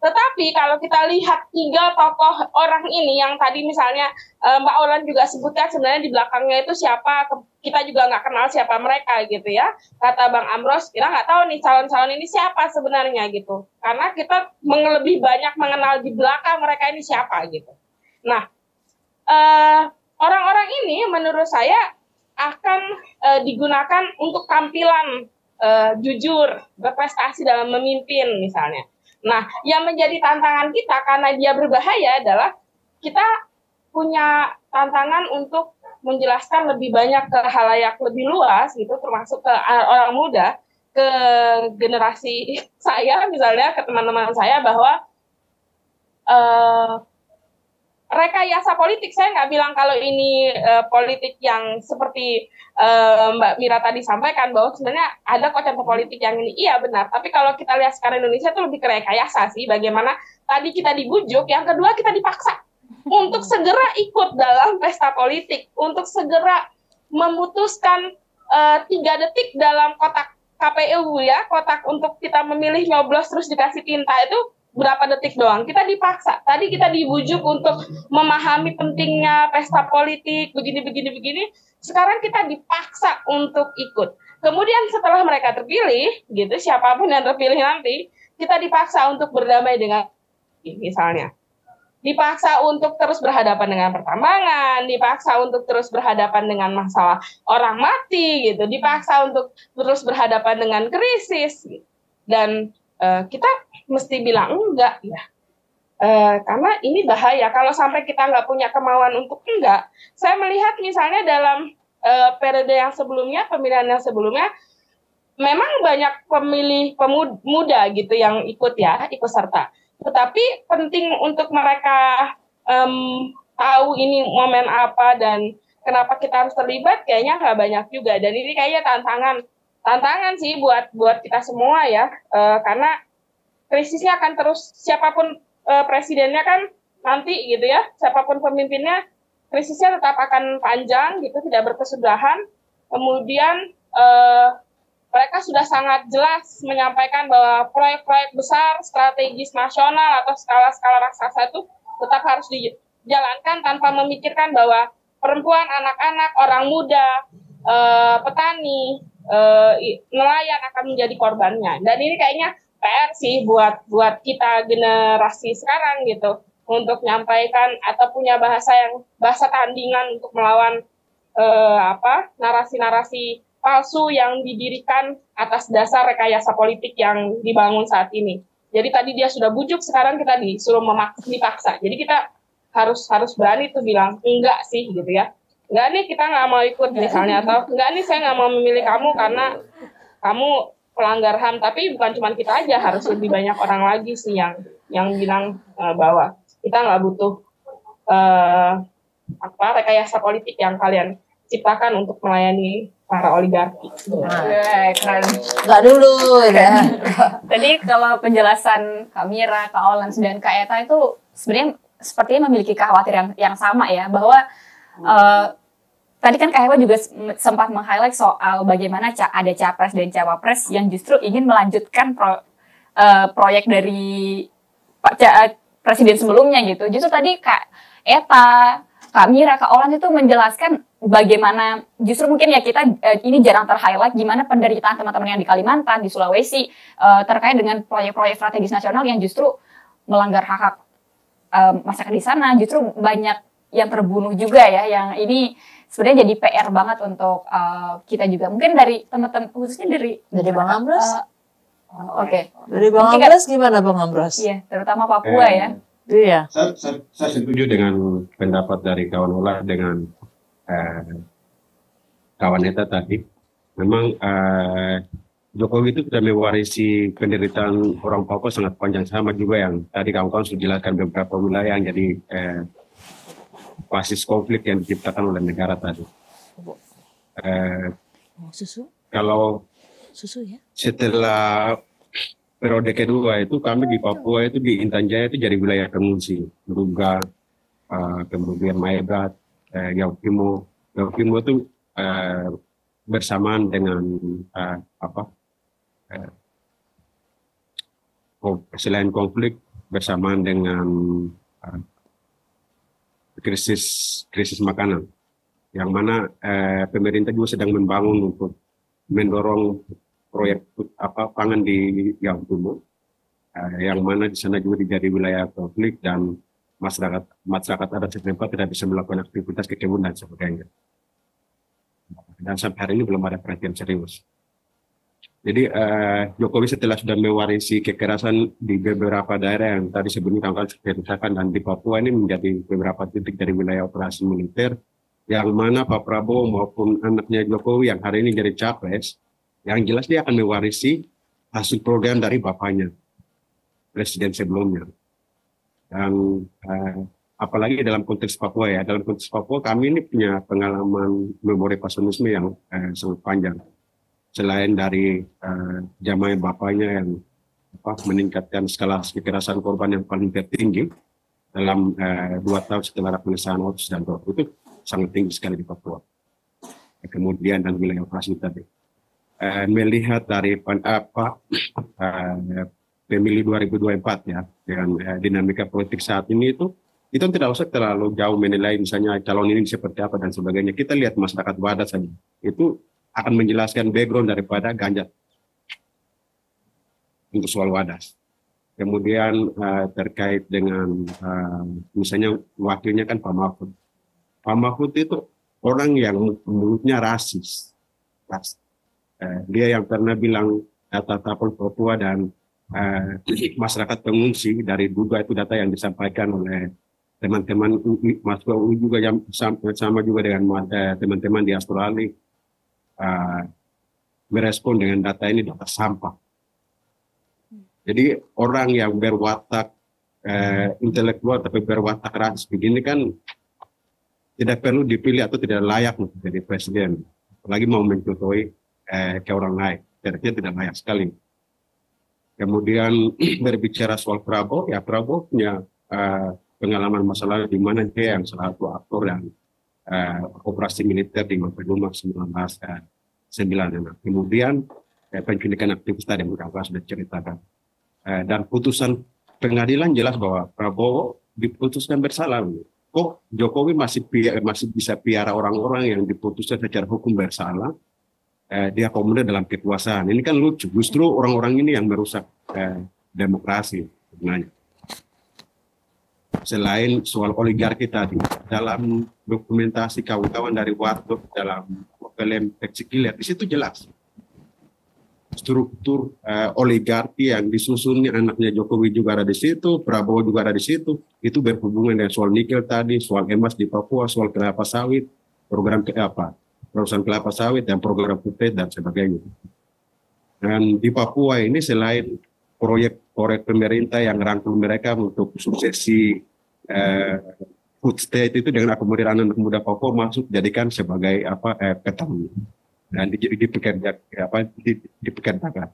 Tetapi kalau kita lihat 3 tokoh orang ini yang tadi misalnya Mbak Olan juga sebutkan sebenarnya di belakangnya itu siapa, kita juga nggak kenal siapa mereka gitu ya. Kata Bang Amros, kita nggak tahu nih calon-calon ini siapa sebenarnya gitu. Karena kita lebih banyak mengenal di belakang mereka ini siapa gitu. Nah, orang-orang ini menurut saya akan digunakan untuk tampilan jujur, berprestasi dalam memimpin misalnya. Nah, yang menjadi tantangan kita karena dia berbahaya adalah kita punya tantangan untuk menjelaskan lebih banyak ke khalayak lebih luas gitu, termasuk ke orang muda, ke generasi saya misalnya, ke teman-teman saya bahwa rekayasa politik, saya nggak bilang kalau ini politik yang seperti Mbak Mira tadi sampaikan bahwa sebenarnya ada kok contoh politik yang ini, iya benar, tapi kalau kita lihat sekarang Indonesia itu lebih ke rekayasa sih, bagaimana tadi kita dibujuk, yang kedua kita dipaksa untuk segera ikut dalam pesta politik, untuk segera memutuskan 3 detik dalam kotak KPU ya, kotak untuk kita memilih nyoblos terus dikasih tinta itu berapa detik doang, kita dipaksa. Tadi kita dibujuk untuk memahami pentingnya pesta politik, begini. Sekarang kita dipaksa untuk ikut. Kemudian setelah mereka terpilih, gitu, siapapun yang terpilih nanti, kita dipaksa untuk berdamai dengan, misalnya, dipaksa untuk terus berhadapan dengan pertambangan, dipaksa untuk terus berhadapan dengan masalah orang mati, gitu, dipaksa untuk terus berhadapan dengan krisis, gitu. Dan kita mesti bilang enggak ya, karena ini bahaya kalau sampai kita nggak punya kemauan untuk enggak. Saya melihat misalnya dalam periode yang sebelumnya, pemilihan yang sebelumnya, memang banyak pemilih pemuda gitu yang ikut serta. Tetapi penting untuk mereka tahu ini momen apa dan kenapa kita harus terlibat, kayaknya nggak banyak juga. Dan ini kayaknya tantangan sih buat kita semua ya, karena krisisnya akan terus, siapapun presidennya kan nanti gitu ya, siapapun pemimpinnya, krisisnya tetap akan panjang gitu, tidak berkesudahan. Kemudian mereka sudah sangat jelas menyampaikan bahwa proyek-proyek besar, strategis nasional atau skala-skala raksasa itu tetap harus dijalankan tanpa memikirkan bahwa perempuan, anak-anak, orang muda, petani, nelayan akan menjadi korbannya. Dan ini kayaknya PR sih buat kita generasi sekarang gitu, untuk menyampaikan atau punya bahasa tandingan untuk melawan narasi-narasi palsu yang didirikan atas dasar rekayasa politik yang dibangun saat ini. Jadi tadi dia sudah bujuk, sekarang kita disuruh dipaksa. Jadi kita harus berani tuh bilang enggak sih gitu ya. Enggak nih, kita nggak mau ikut misalnya, atau enggak nih, saya nggak mau memilih kamu karena kamu pelanggar HAM. Tapi bukan cuma kita aja, harus lebih banyak orang lagi sih yang bilang bahwa kita nggak butuh rekayasa politik yang kalian ciptakan untuk melayani para oligarki. Keren. Enggak dulu ya. Tadi kalau penjelasan Kak Mira, Kak Olan, dan Kak Eta itu sebenarnya sepertinya memiliki kekhawatiran yang sama ya, bahwa tadi kan Kak Hewa juga sempat meng-highlight soal bagaimana ada capres dan cawapres yang justru ingin melanjutkan proyek dari presiden sebelumnya gitu. Justru tadi Kak Eta, Kak Mira, Kak Olan itu menjelaskan bagaimana justru mungkin ya kita ini jarang ter-highlight gimana penderitaan teman-teman yang di Kalimantan, di Sulawesi terkait dengan proyek-proyek strategis nasional yang justru melanggar hak-hak masyarakat di sana. Justru banyak yang terbunuh juga ya, yang ini sebenarnya jadi PR banget untuk kita juga. Mungkin dari teman-teman khususnya dari Bang Ambrus. Oke. Dari Bang Ambrus gimana Bang Ambrus? Iya, terutama Papua ya. Iya. Saya setuju dengan pendapat dari kawan Ola dengan kawan Eta tadi. Memang Jokowi itu sudah mewarisi penderitaan orang Papua sangat panjang, sama juga yang tadi kawan-kawan sudah jelaskan beberapa wilayah yang jadi basis konflik yang diciptakan oleh negara tadi. Kalau ya? Setelah periode kedua itu kami di Papua itu di Intan Jaya itu jadi wilayah pengungsi, Duga, kemudian Maegat, Yaukimo itu bersamaan dengan selain konflik bersamaan dengan krisis makanan, yang mana pemerintah juga sedang membangun untuk mendorong proyek pangan di Yaukimo, yang mana di sana juga menjadi wilayah konflik dan masyarakat adat setempat tidak bisa melakukan aktivitas kebun dan sebagainya. Dan sampai hari ini belum ada perhatian serius. Jadi Jokowi setelah sudah mewarisi kekerasan di beberapa daerah yang tadi sebelumnya kawan-kawan ceritakan, dan di Papua ini menjadi beberapa titik dari wilayah operasi militer, yang mana Pak Prabowo maupun anaknya Jokowi yang hari ini jadi capres, yang jelas dia akan mewarisi hasil program dari bapaknya, presiden sebelumnya. Dan apalagi dalam konteks Papua ya, dalam konteks Papua kami ini punya pengalaman memori pasionisme yang sangat panjang. Selain dari zaman bapaknya yang meningkatkan skala kekerasan korban yang paling tertinggi dalam 2 tahun setelah penyelesaian Otsus dan Dor, itu sangat tinggi sekali di Papua. Kemudian dan wilayah operasi tadi. Melihat dari pemilih 2024 ya, dengan dinamika politik saat ini itu tidak usah terlalu jauh menilai misalnya calon ini seperti apa dan sebagainya. Kita lihat masyarakat Wadas saja, itu akan menjelaskan background daripada Ganjar untuk soal Wadas. Kemudian terkait dengan misalnya wakilnya kan Pak Mahfud. Pak Mahfud itu orang yang menurutnya rasis. Dia yang pernah bilang data Papua dan masyarakat pengungsi dari Duga itu data yang disampaikan oleh teman-teman mahasiswa UI juga yang sama juga dengan teman-teman di Australia, merespon dengan data ini data sampah. Jadi orang yang berwatak intelektual tapi berwatak rasis begini kan tidak perlu dipilih atau tidak layak untuk jadi presiden, apalagi mau mencontohi ke orang lain. Artinya tidak layak sekali. Kemudian berbicara soal Prabowo, ya Prabowo punya pengalaman masalah di mana dia yang salah satu aktor yang operasi militer di Mapeduma 1996. Kemudian penculikan aktivis tadi yang sudah ceritakan. Dan putusan pengadilan jelas bahwa Prabowo diputuskan bersalah. Kok Jokowi masih bisa piara orang-orang yang diputuskan secara hukum bersalah, dia komunis dalam kekuasaan. Ini kan lucu. Justru orang-orang ini yang merusak demokrasi sebenarnya. Selain soal oligarki tadi, dalam dokumentasi kawan-kawan dari Wartok dalam film Peksikiler, di situ jelas struktur oligarki yang disusunnya anaknya Jokowi juga ada di situ, Prabowo juga ada di situ. Itu berhubungan dengan soal nikel tadi, soal emas di Papua, soal kelapa sawit, program perusahaan kelapa sawit dan program putih dan sebagainya. Dan di Papua ini selain proyek pemerintah yang rangkul mereka untuk suksesi food state itu dengan akomodir anak muda Papua masuk jadikan sebagai petani dan dipekerjakan.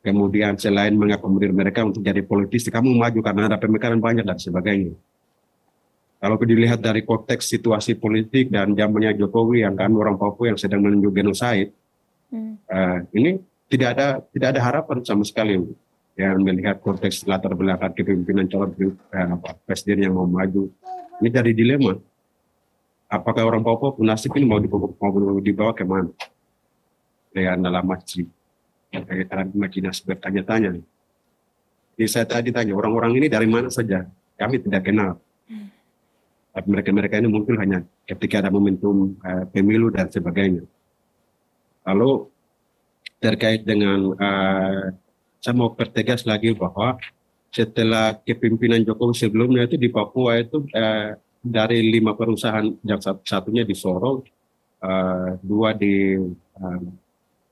Kemudian selain mengakomodir mereka untuk jadi politisi, kamu maju karena ada pemekaran banyak dan sebagainya. Kalau dilihat dari konteks situasi politik dan zamannya Jokowi yang kami orang Papua yang sedang menuju genosid, ini tidak ada harapan sama sekali yang melihat konteks latar belakang kepemimpinan calon presiden yang mau maju. Ini jadi dilema. Apakah orang Papua pun nasib ini mau dibawa kemana? Dengan dalam masjid, imajinasi bertanya-tanya. Jadi saya tadi tanya, orang-orang ini dari mana saja? Kami tidak kenal. Tapi mereka ini muncul hanya ketika ada momentum pemilu dan sebagainya. Lalu terkait dengan saya mau pertegas lagi bahwa setelah kepemimpinan Jokowi sebelumnya itu di Papua itu dari 5 perusahaan yang satunya di Sorong, 2 di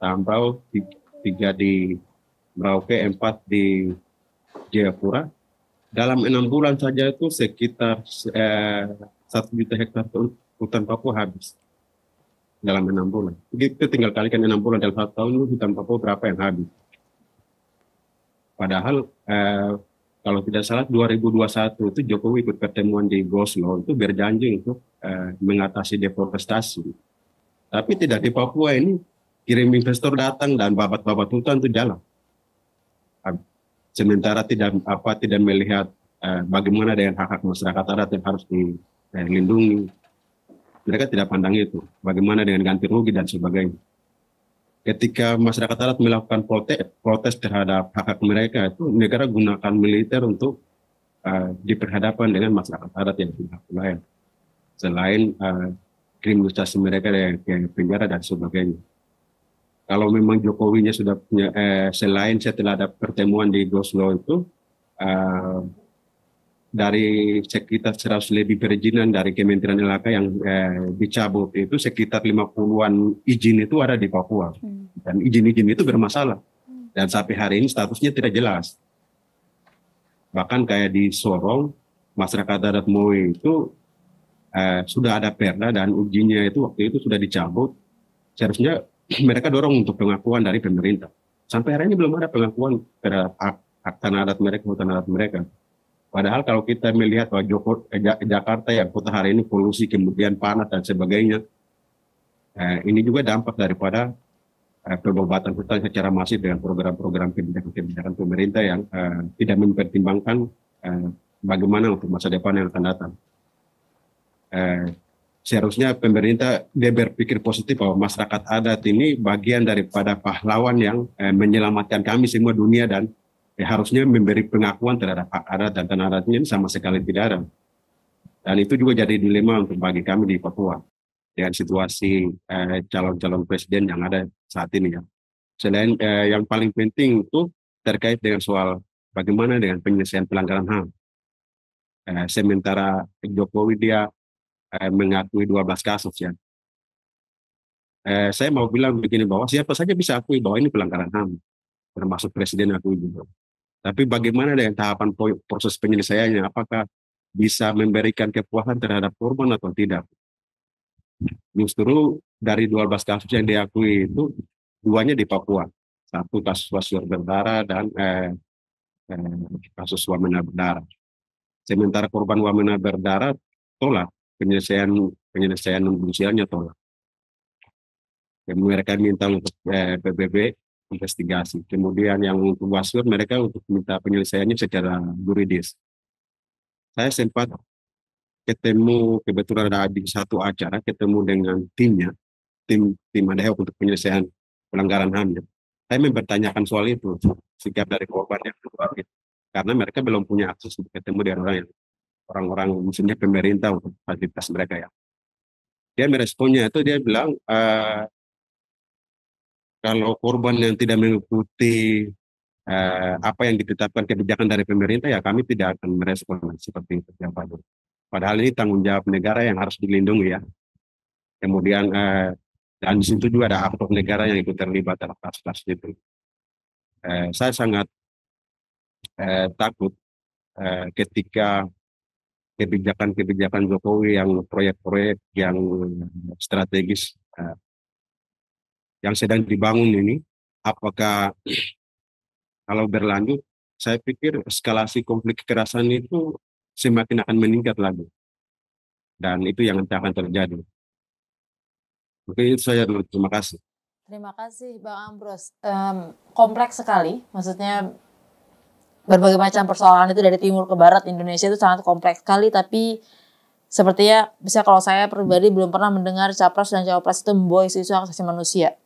Tambau, 3 di Merauke, 4 di Jayapura. Dalam 6 bulan saja itu sekitar 1 juta hektar hutan Papua habis dalam 6 bulan. Itu tinggal kalikan 6 bulan dalam 1 tahun hutan Papua berapa yang habis. Padahal kalau tidak salah 2021 itu Jokowi ikut pertemuan di Goslo itu berjanji untuk mengatasi deforestasi. Tapi tidak di Papua ini kirim investor datang dan babat-babat hutan itu jalan. Sementara tidak melihat bagaimana dengan hak-hak masyarakat adat yang harus dilindungi. Mereka tidak pandang itu. Bagaimana dengan ganti rugi dan sebagainya. Ketika masyarakat adat melakukan protes terhadap hak-hak mereka, itu negara gunakan militer untuk diperhadapkan dengan masyarakat adat yang tidak lain. Selain kriminalisasi mereka yang penjara dan sebagainya. Kalau memang Jokowinya sudah punya, selain setelah ada pertemuan di Goslo itu, dari sekitar 100 lebih perizinan dari Kementerian LHK yang dicabut itu sekitar 50-an izin itu ada di Papua. Dan izin-izin itu bermasalah. Dan sampai hari ini statusnya tidak jelas. Bahkan kayak di Sorong, masyarakat adat Moe itu sudah ada perda dan ujinya itu waktu itu sudah dicabut. Seharusnya mereka dorong untuk pengakuan dari pemerintah. Sampai hari ini belum ada pengakuan terhadap hak tanah adat mereka, hutan adat mereka. Padahal kalau kita melihat bahwa Jakarta yang kota hari ini polusi, kemudian panas dan sebagainya, ini juga dampak daripada pembobatan hutan secara masif dengan program-program kebijakan pemerintah yang tidak mempertimbangkan bagaimana untuk masa depan yang akan datang. Seharusnya pemerintah dia berpikir positif bahwa masyarakat adat ini bagian daripada pahlawan yang menyelamatkan kami semua dunia dan harusnya memberi pengakuan terhadap hak adat dan tanah adatnya ini sama sekali tidak ada. Dan itu juga jadi dilema untuk bagi kami di Papua dengan situasi calon-calon presiden yang ada saat ini ya. Selain yang paling penting itu terkait dengan soal bagaimana dengan penyelesaian pelanggaran HAM. Sementara Jokowi dia mengakui 12 kasus ya. Saya mau bilang begini bahwa siapa saja bisa akui bahwa ini pelanggaran HAM, termasuk presiden akui juga. Tapi bagaimana dengan tahapan proses penyelesaiannya? Apakah bisa memberikan kepuasan terhadap korban atau tidak? Justru dari 12 kasus yang diakui itu 2-nya di Papua. 1 kasus Wasior Berdarah dan kasus Wamena Berdarah. Sementara korban Wamena Berdarah tolak penyelesaian non-judisialnya tolak. Dan mereka minta untuk PBB investigasi. Kemudian yang untuk Wasior mereka untuk minta penyelesaiannya secara yuridis. Saya sempat ketemu kebetulan ada di satu acara ketemu dengan timnya, tim Adaheok untuk penyelesaian pelanggaran HAM. Saya mempertanyakan soal itu, sikap dari korban yang keluar gitu. Karena mereka belum punya akses untuk ketemu dengan orang-orang misalnya pemerintah untuk fasilitas mereka ya. Dia meresponnya itu dia bilang kalau korban yang tidak mengikuti apa yang ditetapkan kebijakan dari pemerintah ya kami tidak akan merespon seperti itu. Padahal ini tanggung jawab negara yang harus dilindungi ya. Kemudian dan di situ juga ada aktor negara yang ikut terlibat dalam kasus itu. Saya sangat takut ketika kebijakan Jokowi yang proyek-proyek yang strategis yang sedang dibangun ini, apakah kalau berlanjut, saya pikir eskalasi konflik kekerasan itu semakin akan meningkat lagi. dan itu yang nanti akan terjadi. Oke, itu saya dulu. Terima kasih. Terima kasih Bang Ambros. Kompleks sekali, maksudnya berbagai macam persoalan itu dari timur ke barat Indonesia itu sangat kompleks sekali, tapi sepertinya bisa kalau saya pribadi belum pernah mendengar capres dan cawapres itu membawa isu-isu hak asasi manusia.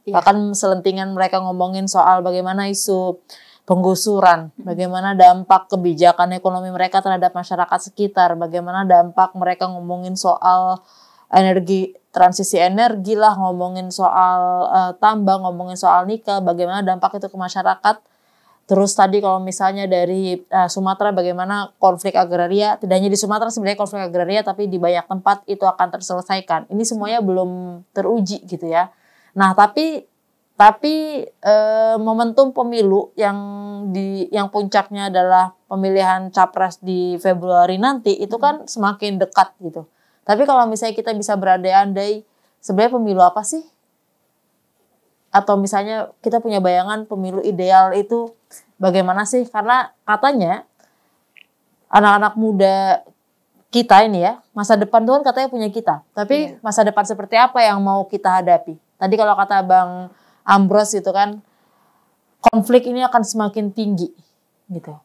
Bahkan selentingan mereka ngomongin soal bagaimana isu penggusuran, bagaimana dampak kebijakan ekonomi mereka terhadap masyarakat sekitar, bagaimana dampak mereka ngomongin soal energi, transisi energi lah, ngomongin soal tambang, ngomongin soal nikel, bagaimana dampak itu ke masyarakat. Terus tadi kalau misalnya dari Sumatera bagaimana konflik agraria, tidak hanya di Sumatera sebenarnya konflik agraria, tapi di banyak tempat itu akan terselesaikan. Ini semuanya belum teruji gitu ya. Nah tapi momentum pemilu yang puncaknya adalah pemilihan capres di Februari nanti itu kan semakin dekat gitu. Tapi kalau misalnya kita bisa berandai-andai sebenarnya pemilu apa sih? Atau misalnya kita punya bayangan pemilu ideal itu bagaimana sih? Karena katanya anak-anak muda kita ini ya, masa depan itu kan katanya punya kita. Tapi masa depan seperti apa yang mau kita hadapi? Tadi kalau kata Bang Ambros itu kan, konflik ini akan semakin tinggi gitu.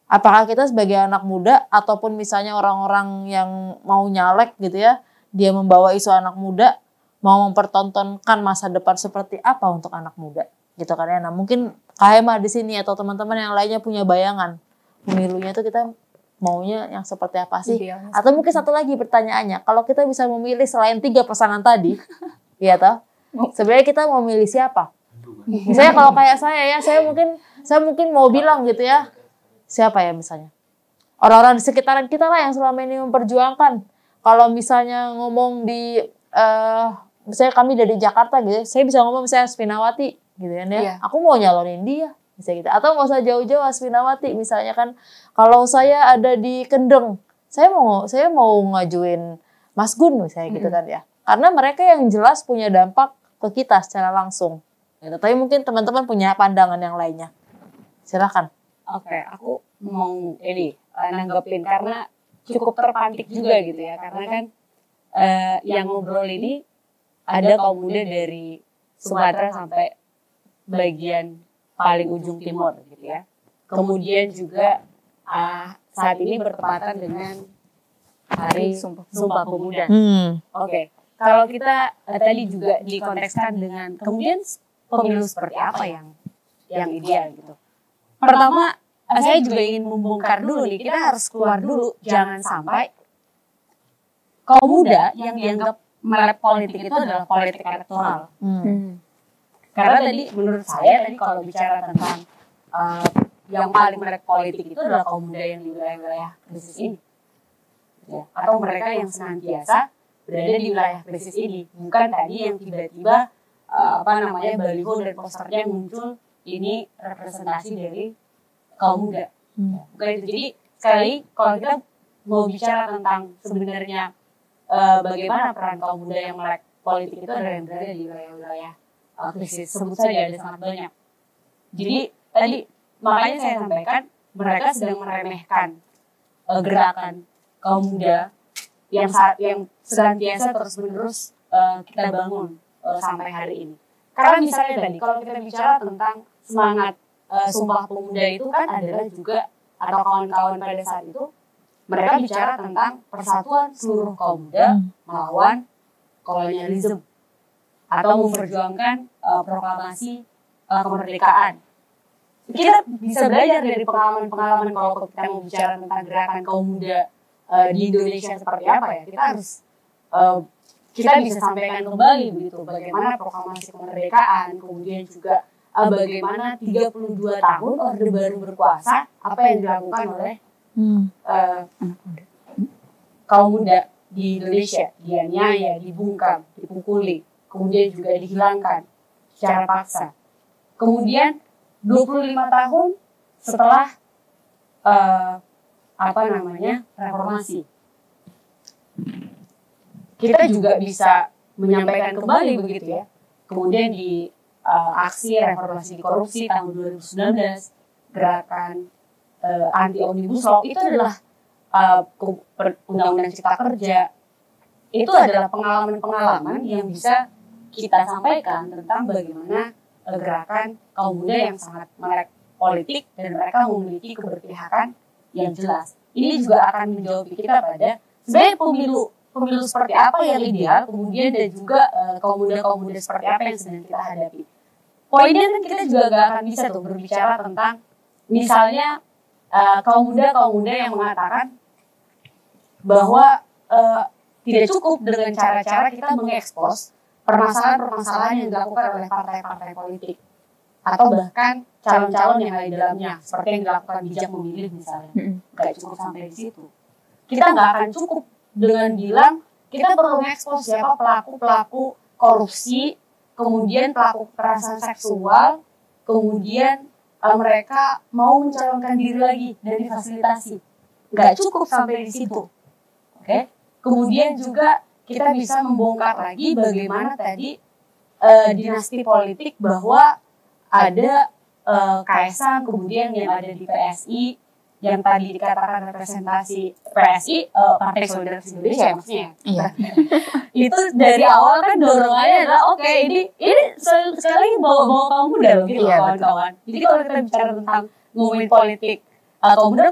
Apakah kita sebagai anak muda ataupun misalnya orang-orang yang mau nyalek gitu ya, dia membawa isu anak muda, mau mempertontonkan masa depan seperti apa untuk anak muda gitu kan ya. Nah mungkin Kak Hema di sini atau teman-teman yang lainnya punya bayangan pemilunya itu kita maunya yang seperti apa sih? Atau mungkin satu lagi pertanyaannya, kalau kita bisa memilih selain 3 pasangan tadi, ya toh, sebenarnya kita mau milih siapa? Misalnya kalau kayak saya ya, saya mungkin mau bilang gitu ya, siapa ya misalnya? Orang-orang di sekitaran kita lah yang selama ini memperjuangkan. Kalau misalnya ngomong di misalnya kami dari Jakarta gitu, saya bisa ngomong misalnya Asfinawati gitu kan ya. Aku mau nyalonin dia, misalnya gitu. Atau nggak usah jauh-jauh Asfinawati, misalnya kan kalau saya ada di Kendeng, saya mau ngajuin Mas Gun misalnya gitu kan ya. Karena mereka yang jelas punya dampak ke kita secara langsung. Gitu. Tapi mungkin teman-teman punya pandangan yang lainnya. Silakan. Oke, aku mau nanggepin karena cukup terpantik juga gitu ya. Karena kan yang ngobrol ini ada kaum muda dari Sumatera sampai bagian paling ujung timur gitu ya. Kemudian juga saat ini bertepatan dengan Hari Sumpah Pemuda. Oke, kalau kita tadi juga dikontekskan dengan kemudian pemilu seperti apa yang ideal gitu. Pertama, saya juga ingin membongkar dulu nih, kita harus keluar dulu, jangan sampai kaum muda yang dianggap melek politik itu adalah politik elektoral. Karena tadi menurut saya tadi kalau bicara tentang yang paling melek politik itu adalah kaum muda yang di wilayah-wilayah krisis ini. Ya, atau mereka yang senantiasa berada di wilayah krisis ini. Bukan tadi yang tiba-tiba baliho dan posternya muncul ini representasi dari kaum muda. Bukan itu. Jadi sekali kalau kita mau bicara tentang sebenarnya bagaimana peran kaum muda yang melek politik itu adalah yang berada di wilayah-wilayah krisis. Sebut saja ada sangat banyak. Jadi tadi makanya saya sampaikan mereka sedang meremehkan gerakan kaum muda yang senantiasa terus-menerus kita bangun sampai hari ini. Karena misalnya tadi kalau kita bicara tentang semangat Sumpah Pemuda itu kan adalah juga atau kawan-kawan pada saat itu mereka bicara tentang persatuan seluruh kaum muda melawan kolonialisme atau memperjuangkan proklamasi kemerdekaan. Kita bisa belajar dari pengalaman-pengalaman kalau kita mau bicara tentang gerakan kaum muda di Indonesia seperti apa ya. Kita bisa sampaikan kembali begitu bagaimana proklamasi kemerdekaan, kemudian juga bagaimana 32 tahun Orde Baru berkuasa, apa yang dilakukan oleh kaum muda di Indonesia, dianiaya, dibungkam, dipukuli, kemudian juga dihilangkan secara paksa. Kemudian 25 tahun setelah reformasi, kita juga bisa menyampaikan kembali begitu ya. Kemudian di aksi reformasi di korupsi tahun 2019, gerakan anti omnibus law itu adalah Undang-Undang Cipta Kerja, itu adalah pengalaman-pengalaman yang bisa kita sampaikan tentang bagaimana gerakan kaum muda yang sangat melek politik dan mereka memiliki keberpihakan yang jelas. Ini juga akan menjawab kita pada sebenarnya pemilu seperti apa yang ideal, kemudian dan juga kaum muda seperti apa yang sedang kita hadapi. Poinnya kan kita juga gak akan bisa tuh berbicara tentang misalnya kaum muda yang mengatakan bahwa tidak cukup dengan cara-cara kita mengekspos permasalahan-permasalahan yang dilakukan oleh partai-partai politik atau bahkan calon-calon yang ada di dalamnya, seperti yang dilakukan Bijak Memilih misalnya. Gak cukup sampai di situ. Kita nggak akan cukup dengan bilang kita perlu mengekspos siapa pelaku korupsi, kemudian pelaku kekerasan seksual, kemudian mereka mau mencalonkan diri lagi dan difasilitasi. Nggak cukup sampai di situ. Oke? Kemudian juga kita bisa membongkar lagi bagaimana tadi dinasti politik bahwa ada Kaisang, kemudian yang ada di PSI, yang tadi dikatakan representasi PSI, Partai Solidaritas Indonesia maksudnya. Iya. Itu dari awal kan dorongannya adalah oke, ini sekali bawa kaum muda gitu kawan-kawan. Jadi kalau kita bicara tentang ngomongin politik, kaum muda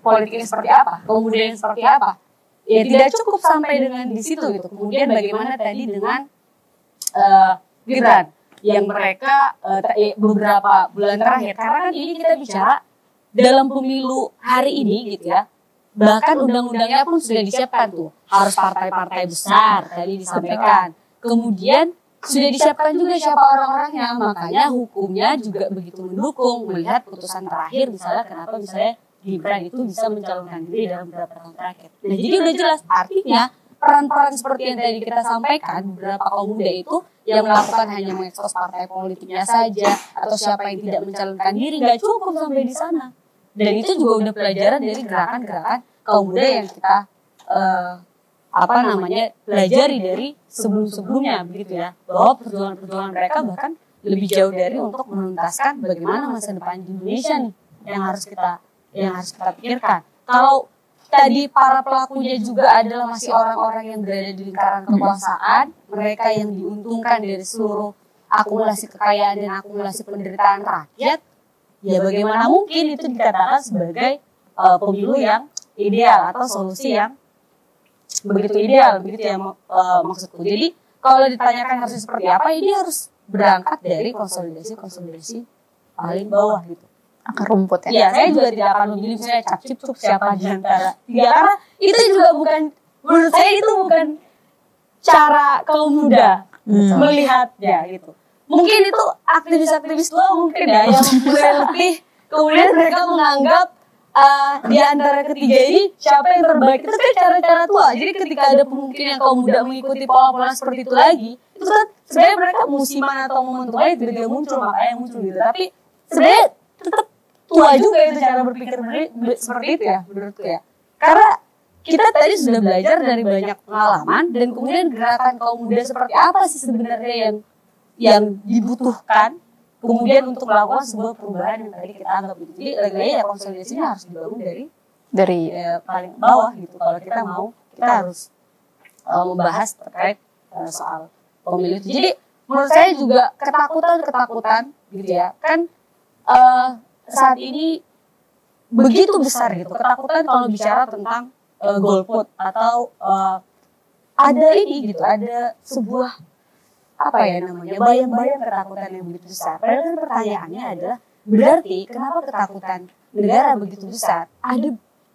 politiknya seperti apa, kaum muda yang seperti apa, ya tidak cukup sampai dengan di situ gitu. Kemudian bagaimana tadi dengan Gibran yang mereka beberapa bulan terakhir, karena kan ini kita bicara dalam pemilu hari ini gitu ya, bahkan undang-undangnya pun sudah disiapkan tuh, harus partai-partai besar tadi disampaikan, kemudian sudah disiapkan juga siapa orang-orangnya, makanya hukumnya juga begitu mendukung melihat putusan terakhir misalnya kenapa misalnya Gibran itu bisa mencalonkan diri dalam beberapa tahun terakhir. Nah jadi udah jelas artinya peran-peran seperti yang tadi kita sampaikan, beberapa kaum muda itu yang melakukan hanya mengekspos partai politiknya saja atau siapa yang tidak mencalonkan diri, nggak cukup sampai di sana. Dan itu juga udah pelajaran dari gerakan-gerakan kaum muda yang kita pelajari dari sebelum-sebelumnya begitu ya, bahwa perjuangan mereka bahkan lebih jauh dari untuk menuntaskan bagaimana masa depan di Indonesia nih yang harus kita pikirkan. Kalau tadi para pelakunya juga adalah masih orang-orang yang berada di lingkaran kekuasaan, mereka yang diuntungkan dari seluruh akumulasi kekayaan dan akumulasi penderitaan rakyat, ya bagaimana mungkin itu dikatakan sebagai pemilu yang ideal atau solusi yang begitu ideal, begitu ya maksudku. Jadi kalau ditanyakan harusnya seperti apa, ini harus berangkat dari konsolidasi paling bawah gitu. Akar rumput ya. Iya, saya juga tidak akan memilih misalnya cap-cip-cup siapa di antara tiga, karena itu juga bukan, menurut saya itu bukan cara kaum muda melihatnya gitu. Mungkin itu aktivis-aktivis tua mungkin ya yang mulai lebih, kemudian mereka menganggap di antara ketiga ini siapa yang terbaik, itu kan cara-cara tua. Jadi ketika ada kemungkinan kaum muda mengikuti pola-pola seperti itu lagi, itu kan sebenarnya mereka musiman atau momentum lain tidak muncul, makanya muncul gitu. Tapi sebenarnya tetap tua juga itu cara berpikir seperti itu ya menurutku ya. Karena kita tadi sudah belajar dari banyak pengalaman dan kemudian gerakan kaum muda seperti apa sih sebenarnya yang dibutuhkan kemudian untuk melakukan sebuah perubahan yang tadi kita anggap gitu. Jadi lagi-lagi ya konsolidasinya harus dibangun dari paling bawah gitu. Kalau kita harus membahas terkait soal pemilu itu. Jadi menurut saya juga ketakutan gitu ya kan saat ini begitu besar gitu ketakutan kalau bicara tentang golput atau ada ini gitu, ada sebuah bayang-bayang ketakutan yang begitu besar. Padahal kan pertanyaannya adalah berarti kenapa ketakutan negara begitu besar?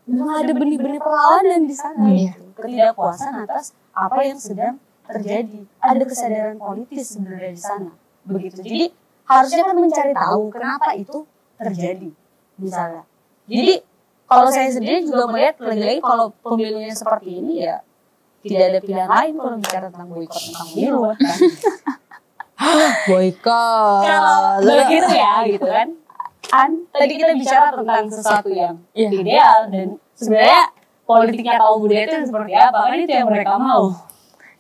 Memang ada benih-benih perlawanan di sana gitu. Ketidakpuasan atas apa yang sedang terjadi. Ada kesadaran politis sebenarnya di sana. Begitu. Jadi harusnya kan mencari tahu kenapa itu terjadi misalnya. Jadi kalau saya sendiri juga melihat lagi-lagi kalau pemilunya seperti ini ya tidak ada pilihan lain kalau bicara tentang boikot tentang pemilu kan. Boikot. Kalau begitu ya gitu kan. Tadi kita bicara tentang sesuatu yang ideal dan sebenarnya politiknya kaum muda itu seperti apa, kan itu yang mereka mau.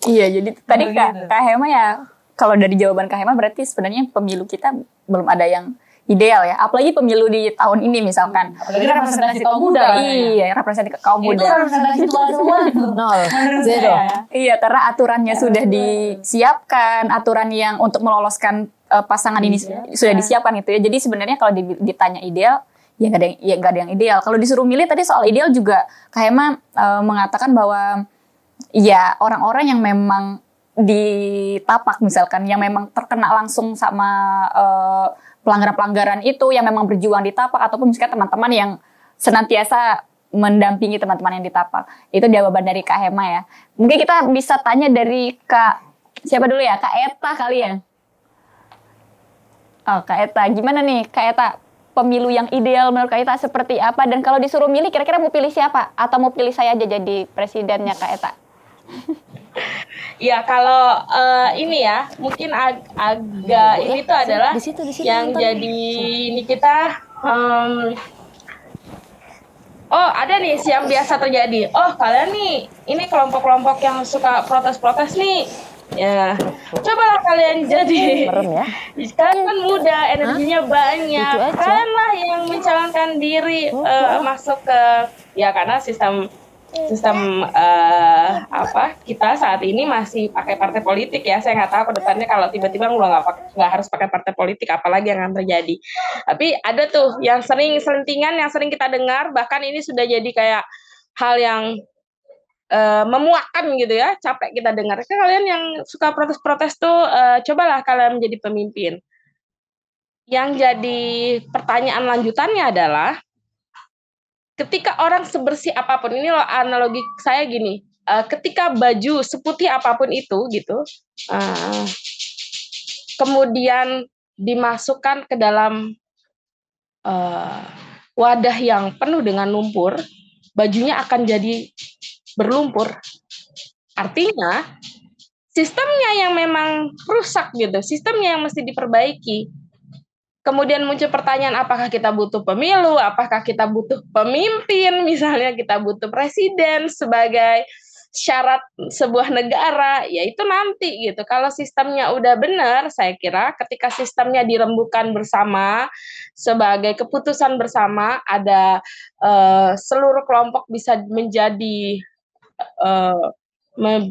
Iya, jadi tadi Kak Hema ya, kalau dari jawaban Kak Hema berarti sebenarnya pemilu kita belum ada yang ideal ya, apalagi pemilu di tahun ini misalkan. Apalagi representasi kaum muda. Iya, representasi kaum Itu muda. representasi tua semua. Nol, zero. Iya, karena aturannya sudah disiapkan, aturan yang untuk meloloskan pasangan ini sudah disiapkan gitu ya. Jadi sebenarnya kalau ditanya ideal, ya nggak ada yang ideal. Kalau disuruh milih tadi soal ideal juga, Kak Hema mengatakan bahwa ya orang-orang yang memang ditapak misalkan, yang memang terkena langsung sama pelanggaran-pelanggaran itu, yang memang berjuang ditapak, ataupun misalkan teman-teman yang senantiasa mendampingi teman-teman yang ditapak. Itu jawaban dari Kak Hema ya. Mungkin kita bisa tanya dari Kak, siapa dulu ya? Kak Eta kali ya? Oh, Kak Eta. Gimana nih Kak Eta? Pemilu yang ideal menurut Kak Eta seperti apa? Dan kalau disuruh milih, kira-kira mau pilih siapa? Atau mau pilih saya aja jadi presidennya Kak Eta? Ya kalau ini ya mungkin agak ini tuh adalah di situ, yang nonton. jadi ini kita oh ada nih yang biasa terjadi. Oh kalian nih ini kelompok-kelompok yang suka protes-protes nih. Ya cobalah kalian jadi. Merem ya. Kalian kan muda, energinya banyak. Itu aja. Kalianlah yang mencalonkan diri masuk ke ya karena sistem kita saat ini masih pakai partai politik ya. Saya nggak tahu ke depannya kalau tiba-tiba nggak harus pakai partai politik, apalagi yang akan terjadi. Tapi ada tuh yang sering selentingan, yang sering kita dengar, bahkan ini sudah jadi kayak hal yang memuakkan gitu ya, capek kita dengar. Kalian yang suka protes-protes tuh cobalah kalian menjadi pemimpin. Yang jadi pertanyaan lanjutannya adalah ketika orang sebersih apapun, ini loh analogi saya gini, ketika baju seputih apapun itu gitu, kemudian dimasukkan ke dalam wadah yang penuh dengan lumpur, bajunya akan jadi berlumpur. Artinya sistemnya yang memang rusak gitu, sistemnya yang mesti diperbaiki. Kemudian muncul pertanyaan, apakah kita butuh pemilu, apakah kita butuh pemimpin, misalnya kita butuh presiden sebagai syarat sebuah negara, ya itu nanti gitu. Kalau sistemnya udah benar, saya kira ketika sistemnya dirembukan bersama, sebagai keputusan bersama, ada seluruh kelompok bisa menjadi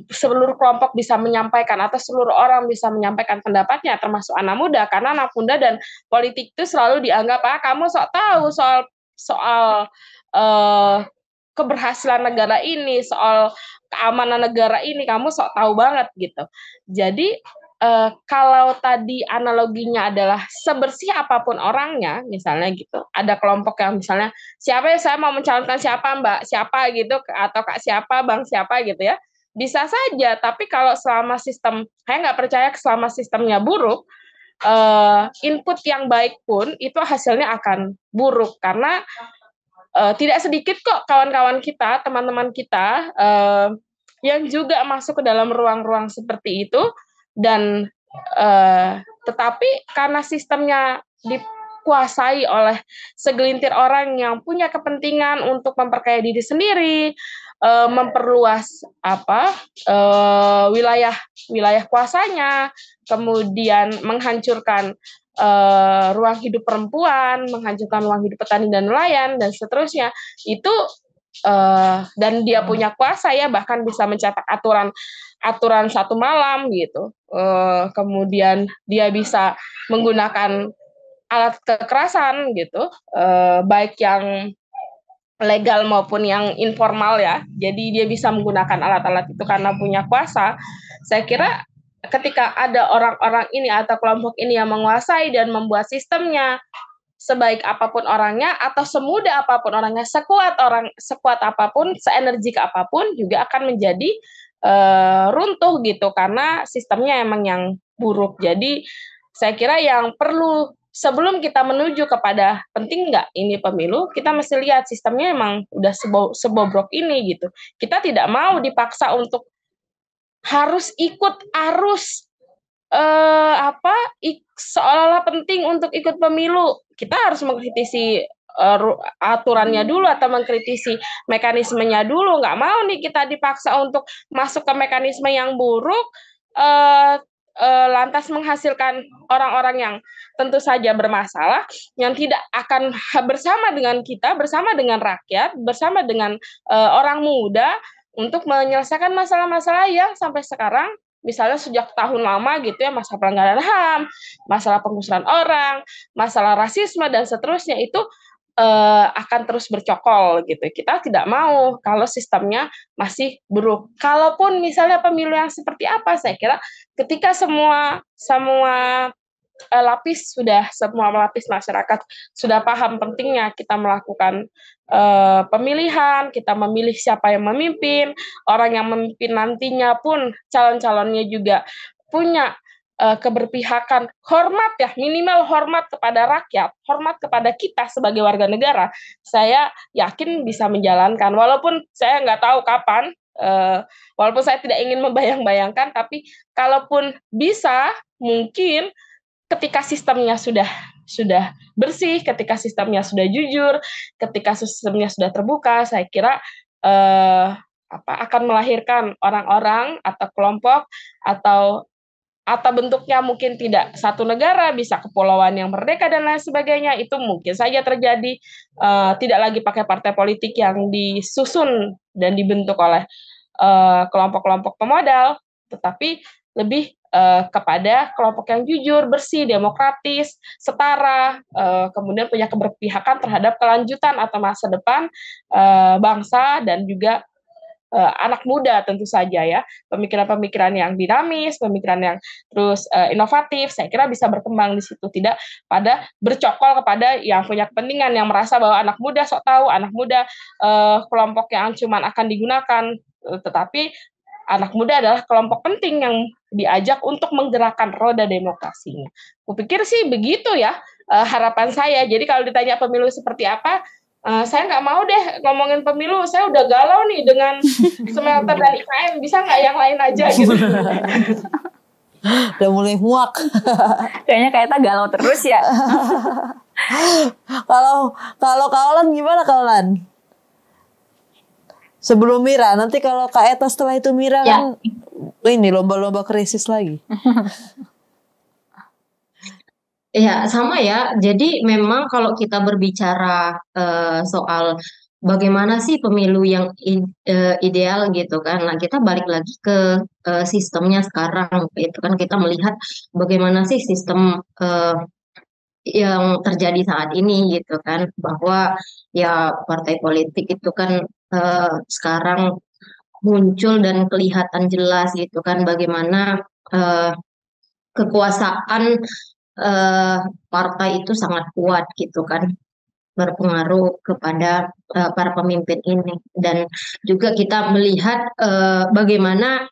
seluruh kelompok bisa menyampaikan atau seluruh orang bisa menyampaikan pendapatnya, termasuk anak muda, karena anak muda dan politik itu selalu dianggap kamu sok tahu soal keberhasilan negara ini, soal keamanan negara ini, kamu sok tahu banget gitu. Jadi kalau tadi analoginya adalah sebersih apapun orangnya, misalnya gitu, ada kelompok yang misalnya siapa ya, saya mau mencalonkan siapa mbak siapa gitu, atau kak siapa bang siapa gitu ya, bisa saja. Tapi kalau selama sistem, saya nggak percaya selama sistemnya buruk, input yang baik pun itu hasilnya akan buruk, karena tidak sedikit kok kawan-kawan kita, teman-teman kita yang juga masuk ke dalam ruang-ruang seperti itu, dan tetapi karena sistemnya dikuasai oleh segelintir orang yang punya kepentingan untuk memperkaya diri sendiri, memperluas wilayah kuasanya, kemudian menghancurkan ruang hidup perempuan, menghancurkan ruang hidup petani dan nelayan dan seterusnya, itu dan dia punya kuasa ya, bahkan bisa mencetak aturan satu malam gitu, kemudian dia bisa menggunakan alat kekerasan gitu, baik yang legal maupun yang informal ya. Jadi dia bisa menggunakan alat-alat itu karena punya kuasa. Saya kira ketika ada orang-orang ini atau kelompok ini yang menguasai dan membuat sistemnya, sebaik apapun orangnya atau semudah apapun orangnya, sekuat apapun, seenergik apapun, juga akan menjadi runtuh gitu, karena sistemnya emang yang buruk. Jadi saya kira yang perlu, sebelum kita menuju kepada penting nggak ini pemilu, kita mesti lihat sistemnya emang udah sebobrok ini gitu. Kita tidak mau dipaksa untuk harus ikut arus seolah-olah penting untuk ikut pemilu. Kita harus mengkritisi aturannya dulu atau mengkritisi mekanismenya dulu. Nggak mau nih kita dipaksa untuk masuk ke mekanisme yang buruk, lantas menghasilkan orang-orang yang tentu saja bermasalah, yang tidak akan bersama dengan kita, bersama dengan rakyat, bersama dengan orang muda untuk menyelesaikan masalah-masalah yang sampai sekarang, misalnya sejak tahun lama gitu ya, masalah pelanggaran HAM, masalah penggusuran orang, masalah rasisme dan seterusnya itu akan terus bercokol gitu. Kita tidak mau kalau sistemnya masih buruk. Kalaupun misalnya pemilu yang seperti apa, saya kira ketika semua semua lapis masyarakat sudah paham pentingnya kita melakukan pemilihan, kita memilih siapa yang memimpin, orang yang memimpin nantinya pun calon-calonnya juga punya keberpihakan, hormat ya, minimal hormat kepada rakyat, hormat kepada kita sebagai warga negara, saya yakin bisa menjalankan. Walaupun saya nggak tahu kapan, walaupun saya tidak ingin membayang-bayangkan, tapi kalaupun bisa, mungkin ketika sistemnya sudah bersih, ketika sistemnya sudah jujur, ketika sistemnya sudah terbuka, saya kira akan melahirkan orang-orang atau kelompok atau bentuknya mungkin tidak satu negara, bisa kepulauan yang merdeka dan lain sebagainya, itu mungkin saja terjadi, tidak lagi pakai partai politik yang disusun dan dibentuk oleh kelompok-kelompok pemodal, tetapi lebih kepada kelompok yang jujur, bersih, demokratis, setara, kemudian punya keberpihakan terhadap kelanjutan atau masa depan bangsa dan juga anak muda tentu saja ya, pemikiran-pemikiran yang dinamis, pemikiran yang terus inovatif, saya kira bisa berkembang di situ, tidak pada bercokol kepada yang punya kepentingan, yang merasa bahwa anak muda sok tahu, anak muda kelompok yang cuman akan digunakan, tetapi anak muda adalah kelompok penting yang diajak untuk menggerakkan roda demokrasinya. Kupikir sih begitu ya harapan saya. Jadi kalau ditanya pemilu seperti apa, saya nggak mau deh ngomongin pemilu, saya udah galau nih dengan smelter dan IKN, bisa nggak yang lain aja gitu. Udah mulai muak. Kayaknya Eta galau terus ya. Kalau Kaulan gimana Kaulan? Sebelum Mira, nanti kalau Kak Eta setelah itu Mira kan ini lomba-lomba krisis lagi. Ya, sama ya. Jadi memang kalau kita berbicara soal bagaimana sih pemilu yang ideal gitu kan. Nah, kita balik lagi ke sistemnya sekarang gitu kan. Kita melihat bagaimana sih sistem yang terjadi saat ini gitu kan. Bahwa ya partai politik itu kan sekarang muncul dan kelihatan jelas gitu kan bagaimana kekuasaan partai itu sangat kuat gitu kan, berpengaruh kepada para pemimpin ini. Dan juga kita melihat bagaimana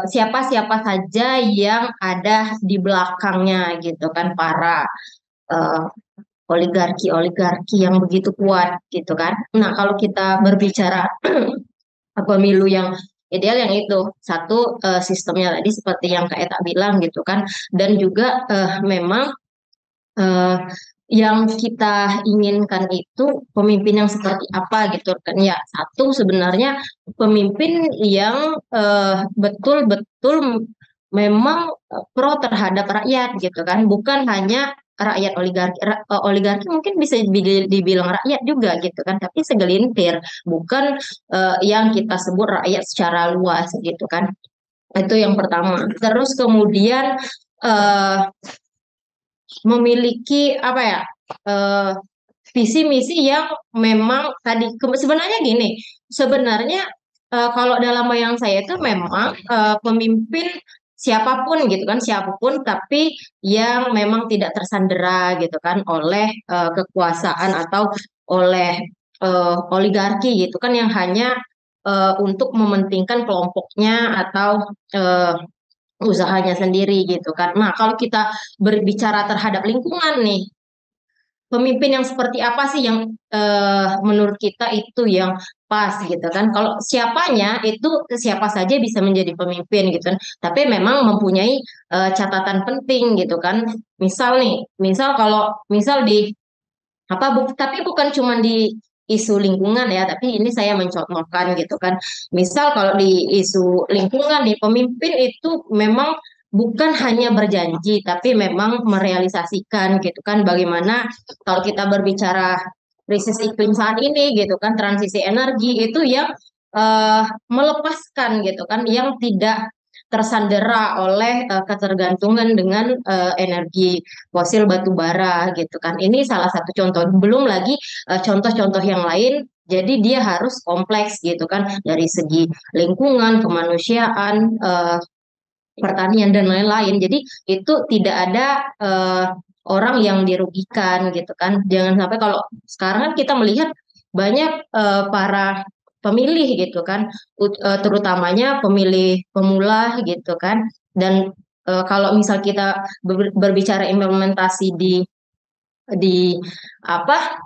siapa-siapa saja yang ada di belakangnya gitu kan, para oligarki yang begitu kuat gitu kan. Nah, kalau kita berbicara pemilu yang ideal, yang itu satu, sistemnya tadi seperti yang Kak Eta bilang gitu kan, dan juga memang yang kita inginkan itu pemimpin yang seperti apa gitu kan ya. Satu, sebenarnya pemimpin yang betul-betul memang pro terhadap rakyat gitu kan, bukan hanya rakyat oligarki mungkin bisa dibilang rakyat juga gitu kan, tapi segelintir, bukan yang kita sebut rakyat secara luas gitu kan. Itu yang pertama. Terus kemudian memiliki apa ya, visi misi yang memang tadi sebenarnya gini, sebenarnya kalau dalam bayang saya itu memang pemimpin siapapun gitu kan, siapapun, tapi yang memang tidak tersandera gitu kan oleh kekuasaan atau oleh oligarki gitu kan, yang hanya untuk mementingkan kelompoknya atau usahanya sendiri gitu kan. Nah, kalau kita berbicara terhadap lingkungan nih, pemimpin yang seperti apa sih yang menurut kita itu yang pas gitu kan. Kalau siapanya itu siapa saja bisa menjadi pemimpin gitu kan. Tapi memang mempunyai catatan penting gitu kan. Misal di tapi bukan cuma di isu lingkungan ya, tapi ini saya mencontohkan gitu kan. Misal kalau di isu lingkungan nih, pemimpin itu memang bukan hanya berjanji tapi memang merealisasikan gitu kan. Bagaimana kalau kita berbicara krisis iklim saat ini gitu kan, transisi energi itu yang melepaskan gitu kan, yang tidak tersandera oleh ketergantungan dengan energi fosil batu bara gitu kan. Ini salah satu contoh, belum lagi contoh-contoh yang lain. Jadi dia harus kompleks gitu kan, dari segi lingkungan, kemanusiaan, pertanian dan lain-lain. Jadi itu tidak ada orang yang dirugikan gitu kan. Jangan sampai, kalau sekarang kan kita melihat banyak para pemilih gitu kan, terutamanya pemilih pemula gitu kan. Dan kalau misal kita berbicara implementasi di apa